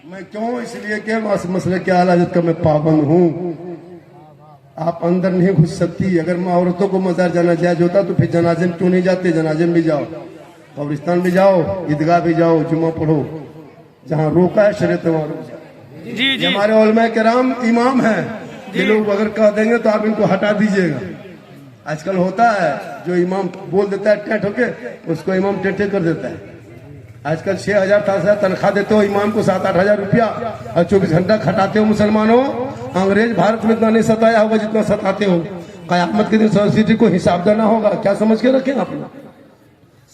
मैं क्यों? इसलिए कि मसले के आला हज़रत का मैं पाबंद हूँ, आप अंदर नहीं घुस सकती। अगर मैं औरतों को मजार जाना जायज होता तो फिर जनाजे में क्यों नहीं जाते? जनाजे में भी जाओ, कब्रिस्तान भी जाओ, ईदगाह भी जाओ, जुम्मा पढ़ो, जहाँ रोका है शरीयत वहाँ रुक जाओ। जी हमारे उलमा किराम इमाम हैं, ये लोग अगर कह देंगे तो आप इनको हटा दीजिएगा। आजकल होता है जो इमाम बोल देता है टेट होके, उसको इमाम टेटे कर देता है। आजकल 6,000 तनख्वाह देते हो इमाम को, 7-8 हजार रुपया, और 24 घंटा खटाते हो। मुसलमानों, अंग्रेज भारत में इतना नहीं सताया होगा जितना सताते हो। कयामत के दिन सोसाइटी को हिसाब देना होगा, क्या समझ के रखें अपना?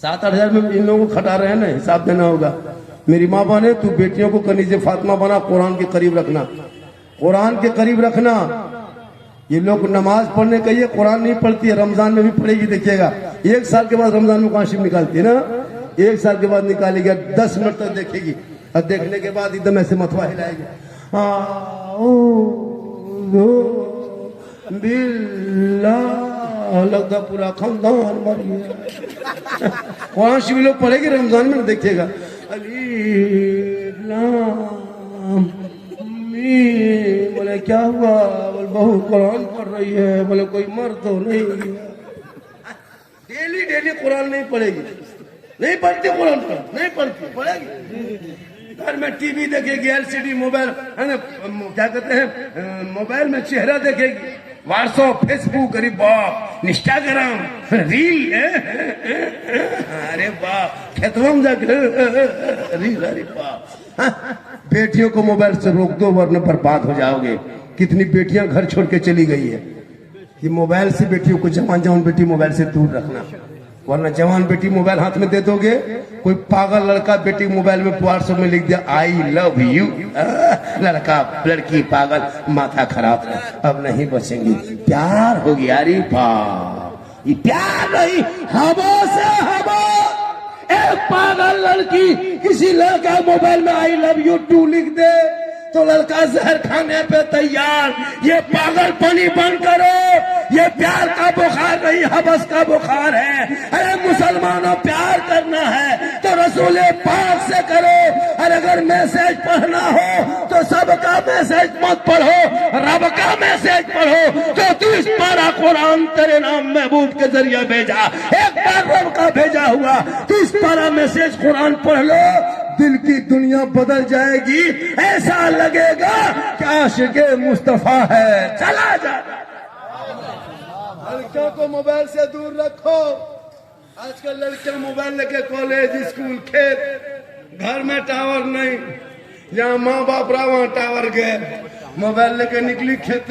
7-8 हजार में इन लोगों को खटा रहे हैं ना, हिसाब देना होगा। मेरी माँ बहने, तू बेटियों को कनीज़े फातिमा बना, कुरान के करीब रखना, कुरान के करीब रखना। ये लोग नमाज पढ़ने कहिए, कुरान नहीं पढ़ती है, रमजान में भी पढ़ेगी। देखिएगा 1 साल के बाद रमजान में काशिफ निकालती है ना, 1 साल के बाद निकालेगी, 10 मिनट तक देखेगी, और देखने के बाद एकदम ऐसे मथवा हिलाएगी, लगता पूरा खानदान मर गया। कुरान शिव लोग पढ़ेगी रमजान में, देखिएगा। बोले क्या हुआ? बोले बहू कुरान पढ़ रही है। बोले कोई मर तो नहीं? डेली कुरान नहीं पढ़ेगी, नहीं पढ़ती कुरान, नहीं पढ़ती, पढ़ेगी। घर में टीवी देखेगी, एलसीडी मोबाइल है ना, क्या कहते हैं, मोबाइल में चेहरा देखेगी, व्हाट्सएप, फेसबुक, अरे बाप, इंस्टाग्राम, रील, अरे बाप, खेतों में जाके रील, अरे बाप। बेटियों को मोबाइल से रोक दो वरना बर्बाद हो जाओगे। कितनी बेटियां घर छोड़ के चली गई है। ये मोबाइल से बेटियों को, जवान बेटी मोबाइल से दूर रखना, वरना जवान बेटी मोबाइल हाथ में दे दोगे, कोई पागल लड़का बेटी मोबाइल में व्हाट्सएप में लिख दिया आई लव यू, लड़का लड़की पागल, माथा खराब, अब नहीं बचेंगी। प्यार हो गया, अरे बाप, ये प्यार नहीं, हवा से हवा। एक पागल लड़की किसी लड़का मोबाइल में आई लव यू 2 लिख दे तो लड़का जहर खाने पे तैयार। ये पागलपनी बंद करो, ये प्यार का बुखार नहीं, हवस का बुखार है। अरे मुसलमानों, प्यार करना है तो रसूल पाक से करो, और अगर मैसेज पढ़ना हो तो सबका मैसेज मत पढ़ो, रब का मैसेज पढ़ो। जो 30 पारा कुरान तेरे नाम महबूब के जरिए भेजा, एक बार रब का भेजा हुआ, तो इस पारा मैसेज कुरान पढ़ लो, दिल की दुनिया बदल जाएगी। ऐसा लगेगा कि आशिक़े मुस्तफा है। चला जा। लड़कियों को मोबाइल से दूर रखो। आजकल लड़कियां मोबाइल लेके कॉलेज, स्कूल, खेत, घर में टावर नहीं, जहाँ माँ बाप रहा वहाँ टावर गए, मोबाइल लेके निकली खेत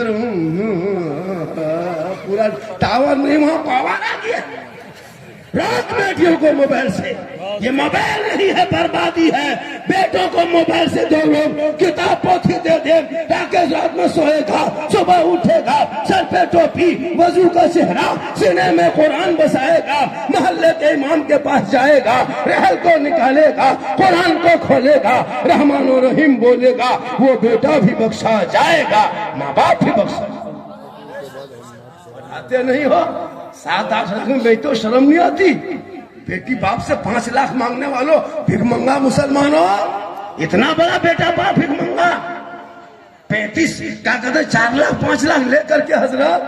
पूरा टावर नहीं, वहाँ पावर आ गया। रात बेटियों को मोबाइल से, ये मोबाइल नहीं है बर्बादी है। बेटों को मोबाइल से दो लोग किताब पोथी दे दे, ताकि रात में सोएगा, सुबह उठेगा, सर पे टोपी, वजू का चेहरा, सीने में कुरान बसाएगा, मोहल्ले के इमाम के पास जाएगा, रहल को निकालेगा, कुरान को खोलेगा, रहमान और रहीम बोलेगा, वो बेटा भी बख्शा जाएगा, माँ बाप भी बख्शा। आते नहीं हो 7-8 लाख में तो शर्म नहीं आती। बेटी बाप से 5 लाख मांगने वालों, भिखमंगा मुसलमानों, इतना बड़ा बेटा बाप भिखमंगा। 35 क्या कहते 4 लाख 5 लाख लेकर के हजरत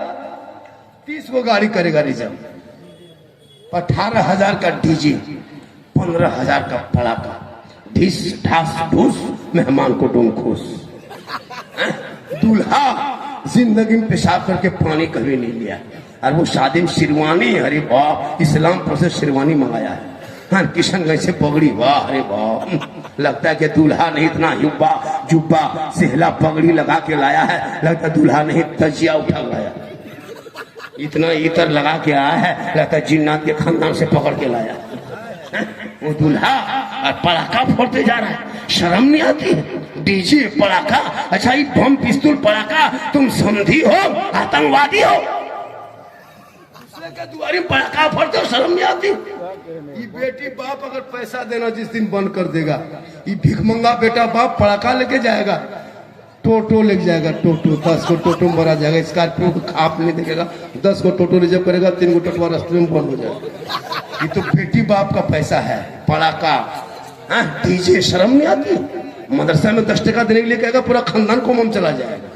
30 को गाड़ी करेगा रिजर्व, 18,000 का डीजे, 15,000 का पड़ाका, ढिस ढास ढूस, मेहमान को डूम खुश। दूल्हा जिंदगी में पेशाब करके पानी कभी नहीं लिया, और वो शादी में शेरवानी, अरे वाह, इस्लामपुर से शेरवानी मंगाया है। हाँ, किशनगंज से पगड़ी, वाह अरे वाह, लगता है कि दूल्हा नहीं इतना युब्बा जुब्बा सेहला पगड़ी लगा के लाया है, लगता है दूल्हा नहीं तजिया उठा लाया, इतना इतर लगा के आया है, लगता है जिन्नात के खानदान से पकड़ के लाया। वो दूल्हा और पड़ाका फोड़ते जा रहा है, शर्म नहीं आती? डीजे पड़ाका, अच्छा ये बम पिस्तौल पड़ाका, तुम समझी हो, आतंकवादी हो, दुआरी पड़ाका फोड़ते हो, शर्म नहीं आती? ये बेटी बाप अगर पैसा देना जिस दिन बंद कर देगा, ये भिखमंगा बेटा बाप पड़ाका लेके जाएगा, टोटो लेके जाएगा, टोटो 10 को टोटो में भरा जाएगा, स्कॉर्पियो को खाप नहीं देखेगा, 10 को टोटो रिजर्व करेगा, 3 को टोटो रास्ते में बंद हो जाएगा। ये तो बेटी बाप का पैसा है, पड़ाका, हाँ डीजे, शर्म नहीं आती? मदरसा में 10 टका देने के लिए कहेगा, पूरा खानदान को मम चला जाएगा।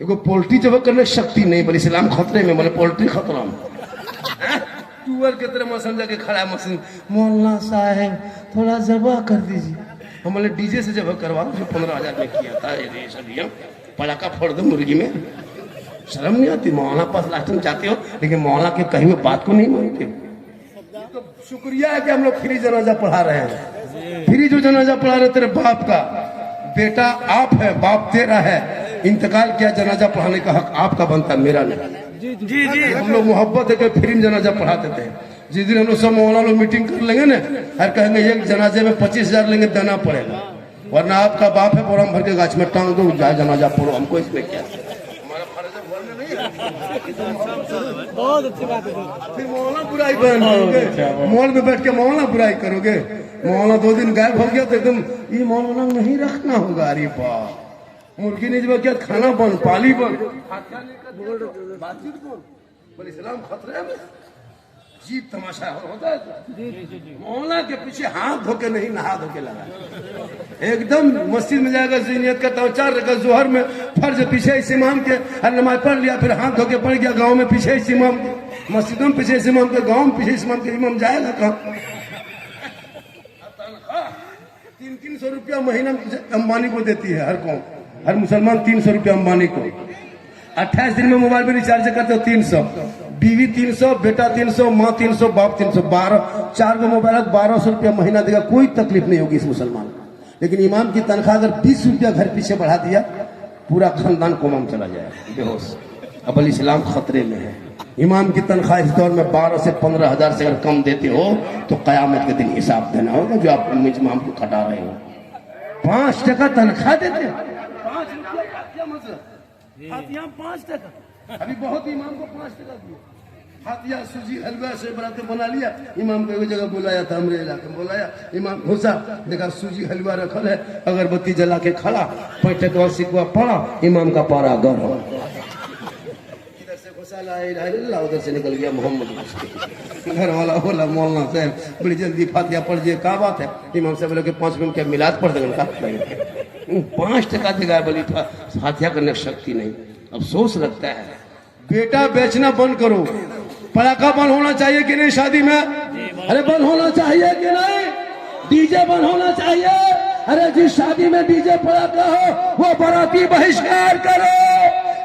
देखो पोल्ट्री जब करने शक्ति नहीं, बोले इस्लाम खतरे में, बोले पोल्ट्री खतरा में। टूअर के तरह मौसम जाके खड़ा मशीन, मौलाना साहब थोड़ा जबा कर दीजिए, हम बोले डीजे से जब करवा 15,000 में किया था, ये पड़ाका फोड़ दो मुर्गी में, शर्म नहीं आती? मौलाना पास लास्ट में जाते हो, लेकिन मौलाना के कहीं में बात को नहीं मानते। तो शुक्रिया है कि हम लोग फ्री जनाजा पढ़ा रहे हैं। फ्री जो जनाजा पढ़ा रहे तेरे बाप का, बेटा आप है, बाप तेरा है, इंतकाल किया, जनाजा पढ़ाने का हक आपका बनता, मेरा नहीं। जी जी, हम लोग मोहब्बत है कि फ्री में जनाजा पढ़ा देते हैं। जिस दिन हम लोग सब मौलाना लोग मीटिंग कर लेंगे ना, और कहेंगे एक जनाजे में 25,000 लेंगे, देना पड़ेगा, वरना आपका बाप है, बोरा भर के गाछ में टांग दो, जाए जनाजा पढ़ो, हमको इसमें क्या, हमारा फर्ज है बोलने नहीं है। बहुत अच्छी बात है। फिर मौलाना बुराई बयान करोगे, मॉल में बैठ के मौलाना बुराई करोगे, मौलाना 2 दिन गायब हो गया तो एकदम ये मौलाना नहीं रखना होगा। अरे बाप, मुर्गी नहीं जब क्या खाना बन, पाली बन, बातचीत बोल, बोले इस्लाम खतरे में, जीप तमाशा होता है। मौलाना के पीछे हाथ धोके नहीं, नहा धोके लगा, एकदम मस्जिद में जाएगा, ज़िन्नियत का 4 रकात जोहर में फर्ज पीछे इस इमाम के, नमाज पढ़ लिया, फिर हाथ धोके पड़ गया, गांव में पीछे इस इमाम के, मस्जिदों में पीछे इस इमाम के, गांव में पीछे इस इमाम के, इमाम जाएगा कहाँ? 300 रुपया महीना अंबानी को देती है हर कौम, हर मुसलमान 300 रुपया अंबानी को। 28 दिन में मोबाइल में रिचार्ज करते हो 300, बीवी 300, बेटा 300, माँ 300, बाप 300, 4 को मोबाइल 1200 रुपया महीना देगा, कोई तकलीफ नहीं होगी इस मुसलमान को। लेकिन इमाम की तनख्वाह अगर 20 रुपया घर पीछे बढ़ा दिया, पूरा खानदान कोमाम चला जाएगा, बेहोश। अब इस्लाम खतरे में है। इमाम की तनख्वाह इस दौर में 12 से 15,000 से अगर कम देते हो तो कयामत के दिन हिसाब देना होगा, जो आप इमाम को खटा रहे हो। 5 टका तनख्वाह देते, 5 रुपया क्या मतलब? हाथिया 5 टका, अभी बहुत इमाम को 5 टका दिए। हाथिया सूजी हलवा से बराते बना लिया, इमाम को एक जगह बुलाया था, हमरे इलाके में बुलाया, इमाम घुसा, देखा सूजी हलवा रखल है, अगरबत्ती जला के खड़ा, 5 टका सिकवा पड़ा, इमाम का पारा गर्म, इधर से घुसा ला, उधर से निकल गया मोहम्मद। घर वाला बोला मौलाना साहब बड़ी जल्दी फातिहा पढ़ दिए, क्या बात है? इमाम साहब बोले कि 5 मिनट क्या मिलाद पढ़ देगा, 5 टका देगा, बोली फातिहा करने की शक्ति नहीं। अफसोस लगता है बेटा बेचना बंद करो। पटाखा बंद होना चाहिए कि नहीं शादी में? अरे बंद होना चाहिए कि नहीं? डीजे बंद होना चाहिए। अरे जिस शादी में डीजे पटाखा हो वो बाराती बहिष्कार करो।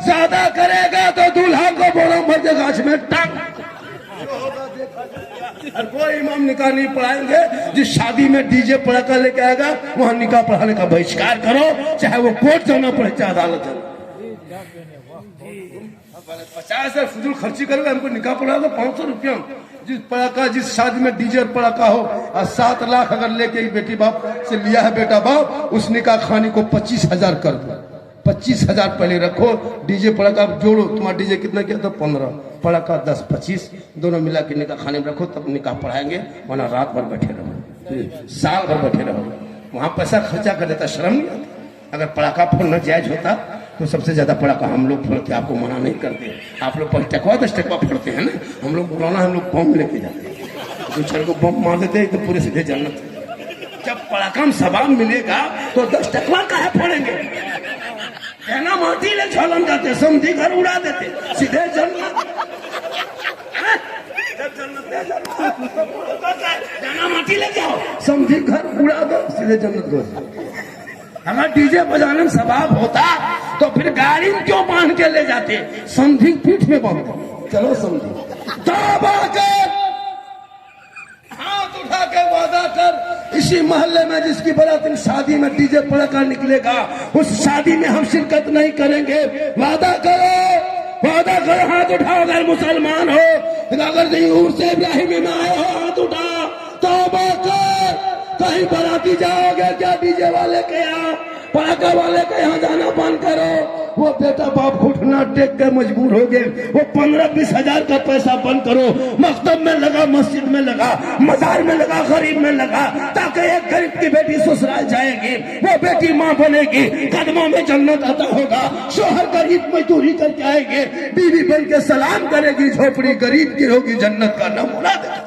ज्यादा करेगा तो दूल्हा को बोलो मध्य गाछ में टांग। और कोई इमाम निकाह नहीं पढ़ाएंगे। जिस शादी में डीजे पटाखा लेके आएगा वहां निकाह पढ़ाने का बहिष्कार करो, चाहे वो कोर्ट जाना पड़े चाहे अदालत जाना। 50,000 फजूल खर्ची करोगे, हमको निकाह पढ़ाओगे 500 रुपया। जिस पटाखा जिस शादी में डीजे और पटाखा हो और 7 लाख अगर लेके बेटी बाप से लिया है बेटा बाप, उस निकाह खानी को 25,000 कर दो। 25,000 पहले रखो। डीजे पटाखा जोड़ो, तुम्हारा डीजे कितना किया था? 15, पटाखा 10, 25 दोनों मिला के निकाह खाने में रखो, तब निकाह पढ़ाएंगे। वरना रात भर बैठे रहो, साल भर बैठे रहो, वहां पैसा खर्चा कर देता, शर्म नहीं आता। अगर पटाखा फोड़ना जायज होता तो सबसे ज्यादा पटाखा हम लोग फोड़ते, आपको मना नहीं करते। आप लोग 5 टकवा 10 टकवा फोड़ते हैं ना, हम लोग पुराना हम लोग बम लेके जाते हैं, दूसरे को बम मार देते हैं तो पूरे सीधे जन्नत। जब पटाखा में सवाब मिलेगा तो 10 टकवा काहे फोड़ेंगे? कहना माटी ले छालन जाते, समझी घर उड़ा देते, सीधे जन्नत। जाना माटी ले जाओ, समझी घर उड़ा दो, सीधे जन्नत दो। अगर डीजे बजाने में सवाब होता तो फिर गाड़ी में क्यों बांध के ले जाते? समझी पीठ में बांध। चलो समझी, तौबा कर, हाथ उठा के वादा कर। इसी मोहल्ले में जिसकी बारात शादी में डीजे पटाखा निकलेगा, उस शादी में हम शिरकत नहीं करेंगे। वादा करो, वादा करो, हाथ उठाओ। अगर मुसलमान हो, अगर ज़हूर से इब्राहिमी में आए हो, हाथ उठा, तौबा कर। कहीं बाराती जाओगे क्या डीजे वाले के यहाँ, पटाखा वाले के यहाँ जाना बंद करो। वो बेटा बाप घुटना टेक के मजबूर हो गए। वो 15-20 हजार का पैसा बंद करो, मकतब में लगा, मस्जिद में लगा, मजार में लगा, गरीब में लगा, ताकि एक गरीब की बेटी ससुराल जाएगी, वो बेटी माँ बनेगी, कदमों में जन्नत अता होगा। शोहर गरीब मजदूरी करके आएंगे, बीवी बन के सलाम करेगी, झोपड़ी गरीब की होगी, जन्नत का नमूना देगा।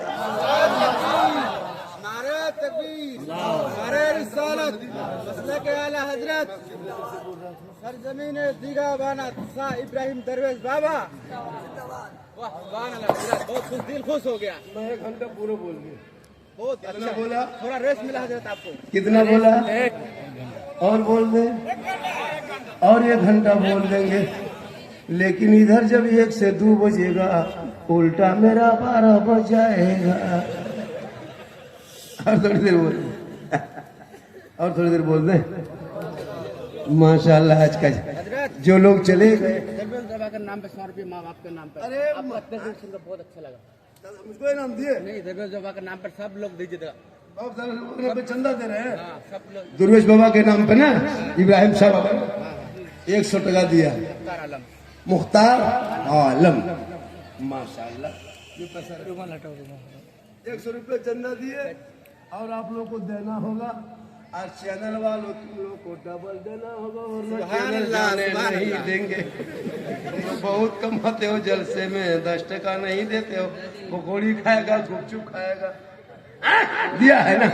सरजमीन दीगा बाना शाह इब्राहिम दरवेश बाबा। वाह बहुत खुश, दिल खुश हो गया। मैं 1 घंटा पूरा बोल गया। बहुत कितना बोला? थोड़ा रेस्ट मिला हजरत आपको। कितना बोला? और बोल दे, और 1 घंटा बोल देंगे। लेकिन इधर जब 1 से 2 बजेगा, उल्टा मेरा 12 बज जाएगा। और थोड़ी देर बोल, और थोड़ी देर बोल दे। माशाल्लाह, आज का जो लोग चले गए दरवेश बाबा के नाम पे 100 रुपये माँ बाप के नाम पे। अरे आपका तस्वीर सुनकर बहुत अच्छा लगा। मुझको नाम दिए नहीं, दरवेश बाबा के नाम पर सब लोग दीजिएगा। पे चंदा दे रहे हैं। हाँ, सब लोग। दुर्वेश बाबा के नाम पे ना, इब्राहिम साहब 100 टका दिया। मुख्तार आलम, माशाल्लाह, ये पैसा 100 रुपये चंदा दिए। और आप लोग को देना होगा, और चैनल वालों तुम लोग को डबल देना होगा, वरना चैनल जाने नहीं देंगे। तो बहुत कमाते हो जलसे में, 10 टका नहीं देते हो। पकौड़ी खाएगा, गुपचुप खाएगा, दिया है ना।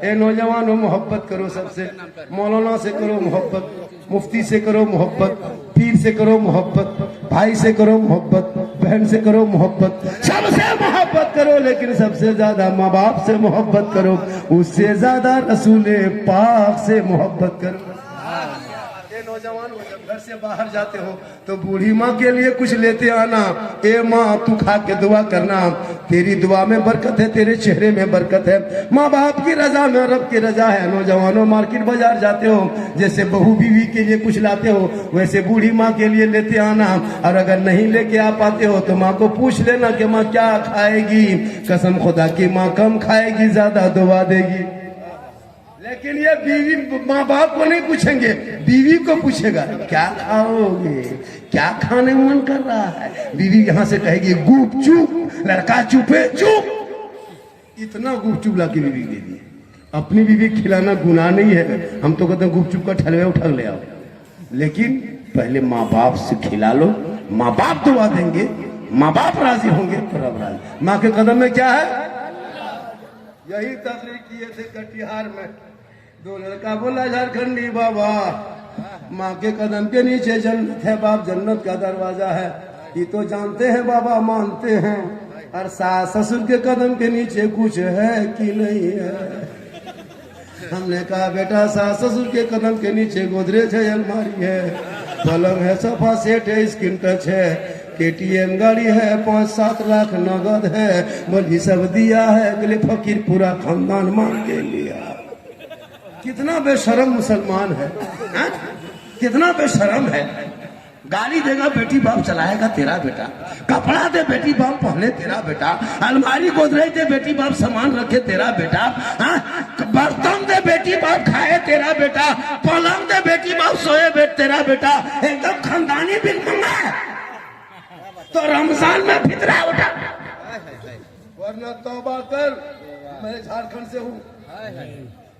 ए नौजवान हो, मोहब्बत करो सबसे। मौलाना से करो मोहब्बत, मुफ्ती से करो मोहब्बत, पीर से करो मोहब्बत, भाई से करो मोहब्बत, बहन से करो मोहब्बत, सबसे मोहब्बत करो। लेकिन सबसे ज्यादा माँ बाप से मोहब्बत करो, उससे ज्यादा रसूले पाक से मोहब्बत करो। नौजवान हो, जब घर से बाहर जाते हो तो बूढ़ी माँ के लिए कुछ लेते आना। ए माँ, तू खा के दुआ करना, तेरी दुआ में बरकत है, तेरे चेहरे में बरकत है। माँ बाप की रजा में रब की रजा है। नौजवानों, मार्केट बाजार जाते हो, जैसे बहू बीवी के लिए कुछ लाते हो, वैसे बूढ़ी माँ के लिए लेते आना। और अगर नहीं लेके आ पाते हो तो माँ को पूछ लेना कि माँ क्या खाएगी। कसम खुदा की, माँ कम खाएगी, ज्यादा दुआ देगी। लेकिन ये बीवी माँ बाप को नहीं पूछेंगे, बीवी को पूछेगा, क्या खाओगे, क्या खाने में मन कर रहा है। बीवी यहाँ से कहेगी गुप चुप, लड़का चुपे चुप। इतना गुप चुप ला के बीवी दे दिए। अपनी बीवी खिलाना गुनाह नहीं है, हम तो कहते हैं गुप चुप का ठलवे उठा ले आओ। लेकिन पहले माँ बाप से खिला लो, माँ बाप दुआ देंगे, माँ बाप राजी होंगे तो रब राजी। माँ के कदम में क्या है? यही तकरीर किए थे कटिहार में। 2 लड़का बोला, झारखंडी बाबा, माँ के कदम के नीचे जन्नत है, बाप जन्नत का दरवाजा है। ये तो जानते हैं बाबा, मानते हैं, और सास ससुर के कदम के नीचे कुछ है कि नहीं है। हमने कहा बेटा सास ससुर के कदम के नीचे गोदरेज है, अलमारी है, पलंग है, सोफा सेट है, स्क्रीन टच है, KTM गाड़ी है, 5-7 लाख नगद है, बोली सब दिया है, अगले फकीर पूरा खानदान मांग के लिया। कितना बेशरम मुसलमान है, हा? कितना बेशरम है। गाड़ी देगा बेटी बाप चलाएगा तेरा बेटा, कपड़ा दे बेटी बाप पहने तेरा बेटा, अलमारी गोदरेज दे बेटी बाप सामान रखे तेरा बेटा, हाँ? बर्तन दे बेटी बाप खाए तेरा बेटा, पलंग दे बेटी बाप सोए तेरा बेटा, एकदम खानदानी बिल मंगा है। तो रमजान में फितरा उठा, वरना तौबा कर। मैं झारखंड से हूँ,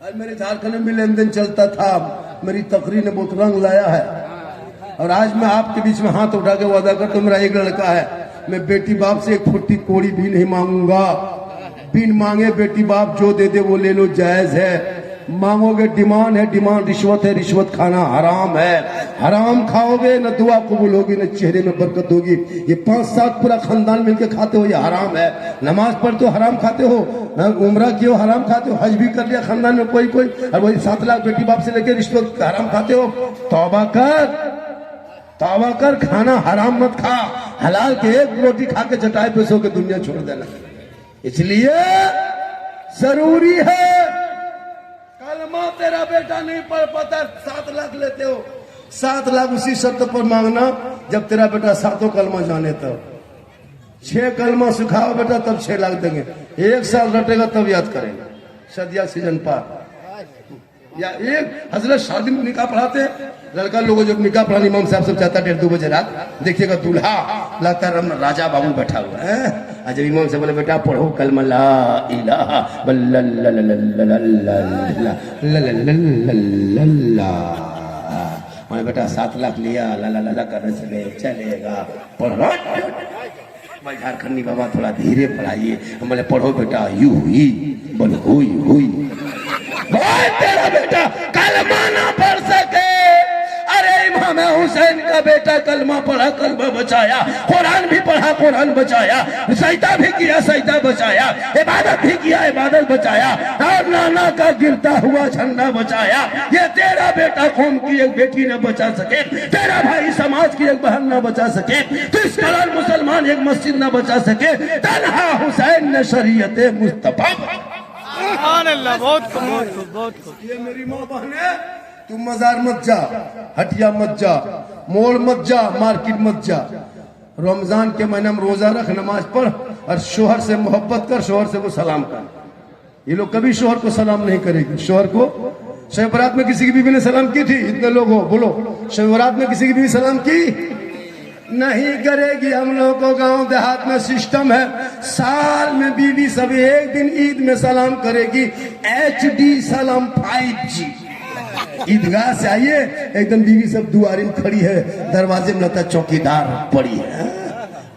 और मेरे झारखंड में भी लेन देन चलता था। मेरी तकरीर ने बहुत रंग लाया है, और आज मैं आपके बीच में हाथ उठा के वादा करता हूं, मेरा एक लड़का है, मैं बेटी बाप से 1 फुट्टी कोड़ी भी नहीं मांगूंगा। बिन मांगे बेटी बाप जो दे दे वो ले लो, जायज है। मांगोगे डिमांड है, डिमांड रिश्वत है, रिश्वत खाना हराम है। हराम खाओगे न दुआ कबूल होगी न चेहरे में बरकत होगी। ये 5-7 पूरा खानदान मिलके खाते हो, ये हराम है। नमाज पढ़ते हो हराम खाते हो, उम्रा किए हो हराम खाते हो, हज भी कर लिया खानदान में कोई, और वही 7 लाख बेटी बाप से लेके रिश्वत हराम खाते हो। तौबा कर, खाना हराम मत खा, हलाल के 1 रोटी खा के चटाई पे सो के दुनिया छोड़ देना। इसलिए जरूरी है, कलमा तेरा बेटा नहीं पढ़ पाता, 7 लाख लेते हो, 7 लाख उसी शर्त पर मांगना जब तेरा बेटा 7 कलमा जाने, तब 6 कलमा सिखाओ बेटा, तब 6 लाख देंगे। 1 साल रटेगा तब याद करेगा। सदिया सीजन पार, या एक हजरत शादी में निकाह पढ़ाते हैं, लड़का लोगों जब निकाह पढ़ाने इमाम साहब सब चाहता 1:30-2 बजे रात, देखिएगा दूल्हा लगता है राजा बाबू बैठा हुआ है। जब इमाम से बोले बेटा पढ़ो कलमा ला इलाहा मैंने बेटा 7 लाख लिया, ला ला ला करने चलेगा, पढ़ो। मैं झारखंडी बाबा थोड़ा धीरे पढ़ाइए, हम बोले पढ़ो बेटा, यू ही बोलो हुई तेरा बेटा कलमा ना पढ़ सके। अरे इमाम हुसैन का बेटा कलमा पढ़ा, कलमा बचाया, कुरान भी पढ़ा, कुरान बचाया, सजदा भी किया, सजदा बचाया, इबादत भी किया, इबादत बचाया, और नाना का गिरता हुआ झंडा बचाया। ये तेरा बेटा कौम की एक बेटी न बचा सके, तेरा भाई समाज की एक बहन न बचा सके, तो इस कारण मुसलमान एक मस्जिद न बचा सके। तन्हा हुसैन ने शरीयत मुस्तफा। बहुत ये मेरी माँ बहन है, तुम मजार मत जा, हटिया मत जा, मोड़ मत जा, मार्केट मत जा। रमजान के महीने में रोजा रख, नमाज पढ़, और शोहर से मोहब्बत कर, शोहर से वो सलाम कर। ये लोग कभी शोहर को सलाम नहीं करेगी। शोहर को शब बारात में किसी की बीवी ने सलाम की थी? इतने लोग हो बोलो, शब बारात में किसी की बीवी सलाम की नहीं करेगी। हम लोग को गांव देहात में सिस्टम है, साल में बीवी सब एक दिन ईद में सलाम करेगी। HD सलाम 5G। ईदगाह से आइए, एकदम बीवी सब दुआरे में खड़ी है, दरवाजे में लगता चौकीदार पड़ी है।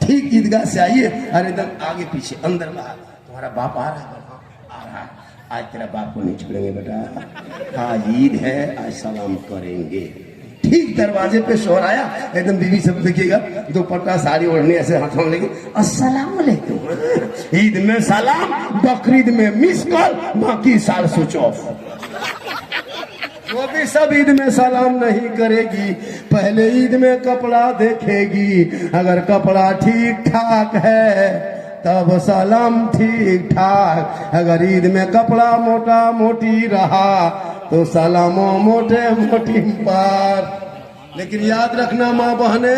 ठीक ईदगाह से आइए, और एकदम आगे पीछे अंदर बाहर, तुम्हारा बाप आ रहा है, आज तेरा बाप को नहीं छोड़ेंगे बेटा, आज ईद है, आज सलाम करेंगे। ठीक दरवाजे पे शोर आया, एकदम बीवी सब देखिएगा, दुपट्टा साड़ी ओढ़ने ऐसे हाथों में लेके अस्सलाम वालेकुम। ईद में सलाम, बकरीद में मिस कॉल, बाकी साल स्विच ऑफ। वो भी सब ईद में सलाम नहीं करेगी, पहले ईद में कपड़ा देखेगी। अगर कपड़ा ठीक ठाक है तब सलाम ठीक ठाक, अगर ईद में कपड़ा मोटा मोटी रहा तो सलामो मोटे मोटी पार। लेकिन याद रखना माँ बहने,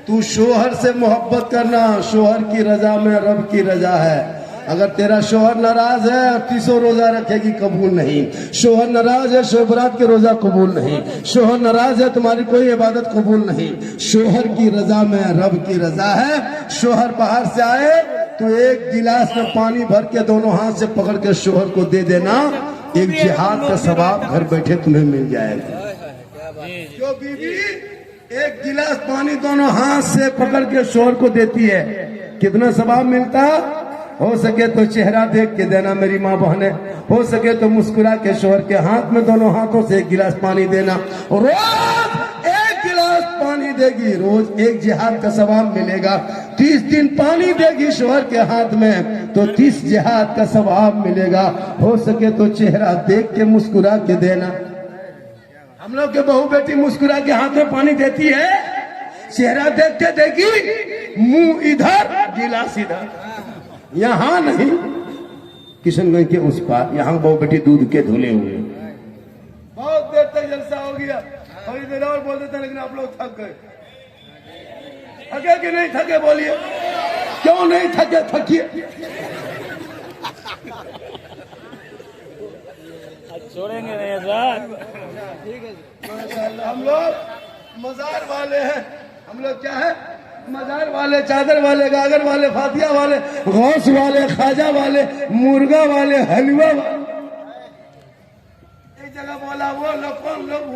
तू शोहर से मोहब्बत करना, शोहर की रजा में रब की रजा है। अगर तेरा शोहर नाराज है और 300 रोजा रखेगी, कबूल नहीं। शोहर नाराज है, शब बारात के रोजा कबूल नहीं। शोहर नाराज है, तुम्हारी कोई इबादत कबूल नहीं। शोहर की रजा में रब की रजा है। शोहर बाहर से आए तो 1 गिलास में पानी भर के दोनों हाथ से पकड़ के शोहर को दे देना, एक जिहाद का सवाब घर बैठे तुम्हें मिल जाएगा। जो बीवी 1 गिलास पानी दोनों हाथ से पकड़ के शोहर को देती है, कितना सवाब मिलता? हो सके तो चेहरा देख के देना मेरी माँ बहने, हो सके तो मुस्कुरा के शोहर के हाथ में दोनों हाथों से 1 गिलास पानी देना। रोज 1 गिलास पानी देगी, रोज एक जिहाद का सवाब मिलेगा। 30 दिन पानी देगी शोहर के हाथ में तो 30 जिहाद का सवाब मिलेगा। हो सके तो चेहरा देख के मुस्कुरा के देना। हम लोग के बहू बेटी मुस्कुरा के हाथ में पानी देती है, चेहरा देख के देगी, मुंह इधर गिलास इधर। यहाँ नहीं, किशनगंज के उस पार, यहाँ बहू बेटी दूध के धुले हुए। बहुत देर तक जलसा हो गया, थोड़ी देर और बोल देते, लेकिन आप लोग थक गए। थके कि नहीं थके बोलिए, क्यों नहीं थके? थकिए। छोड़ेंगे नहीं सर। हम लोग मजार वाले हैं, हम लोग क्या है? मजार वाले, चादर वाले, गागर वाले, फातिया वाले, गौस वाले, खाजा वाले, मुर्गा वाले, हलवा वाले। एक जगह बोला वो लोग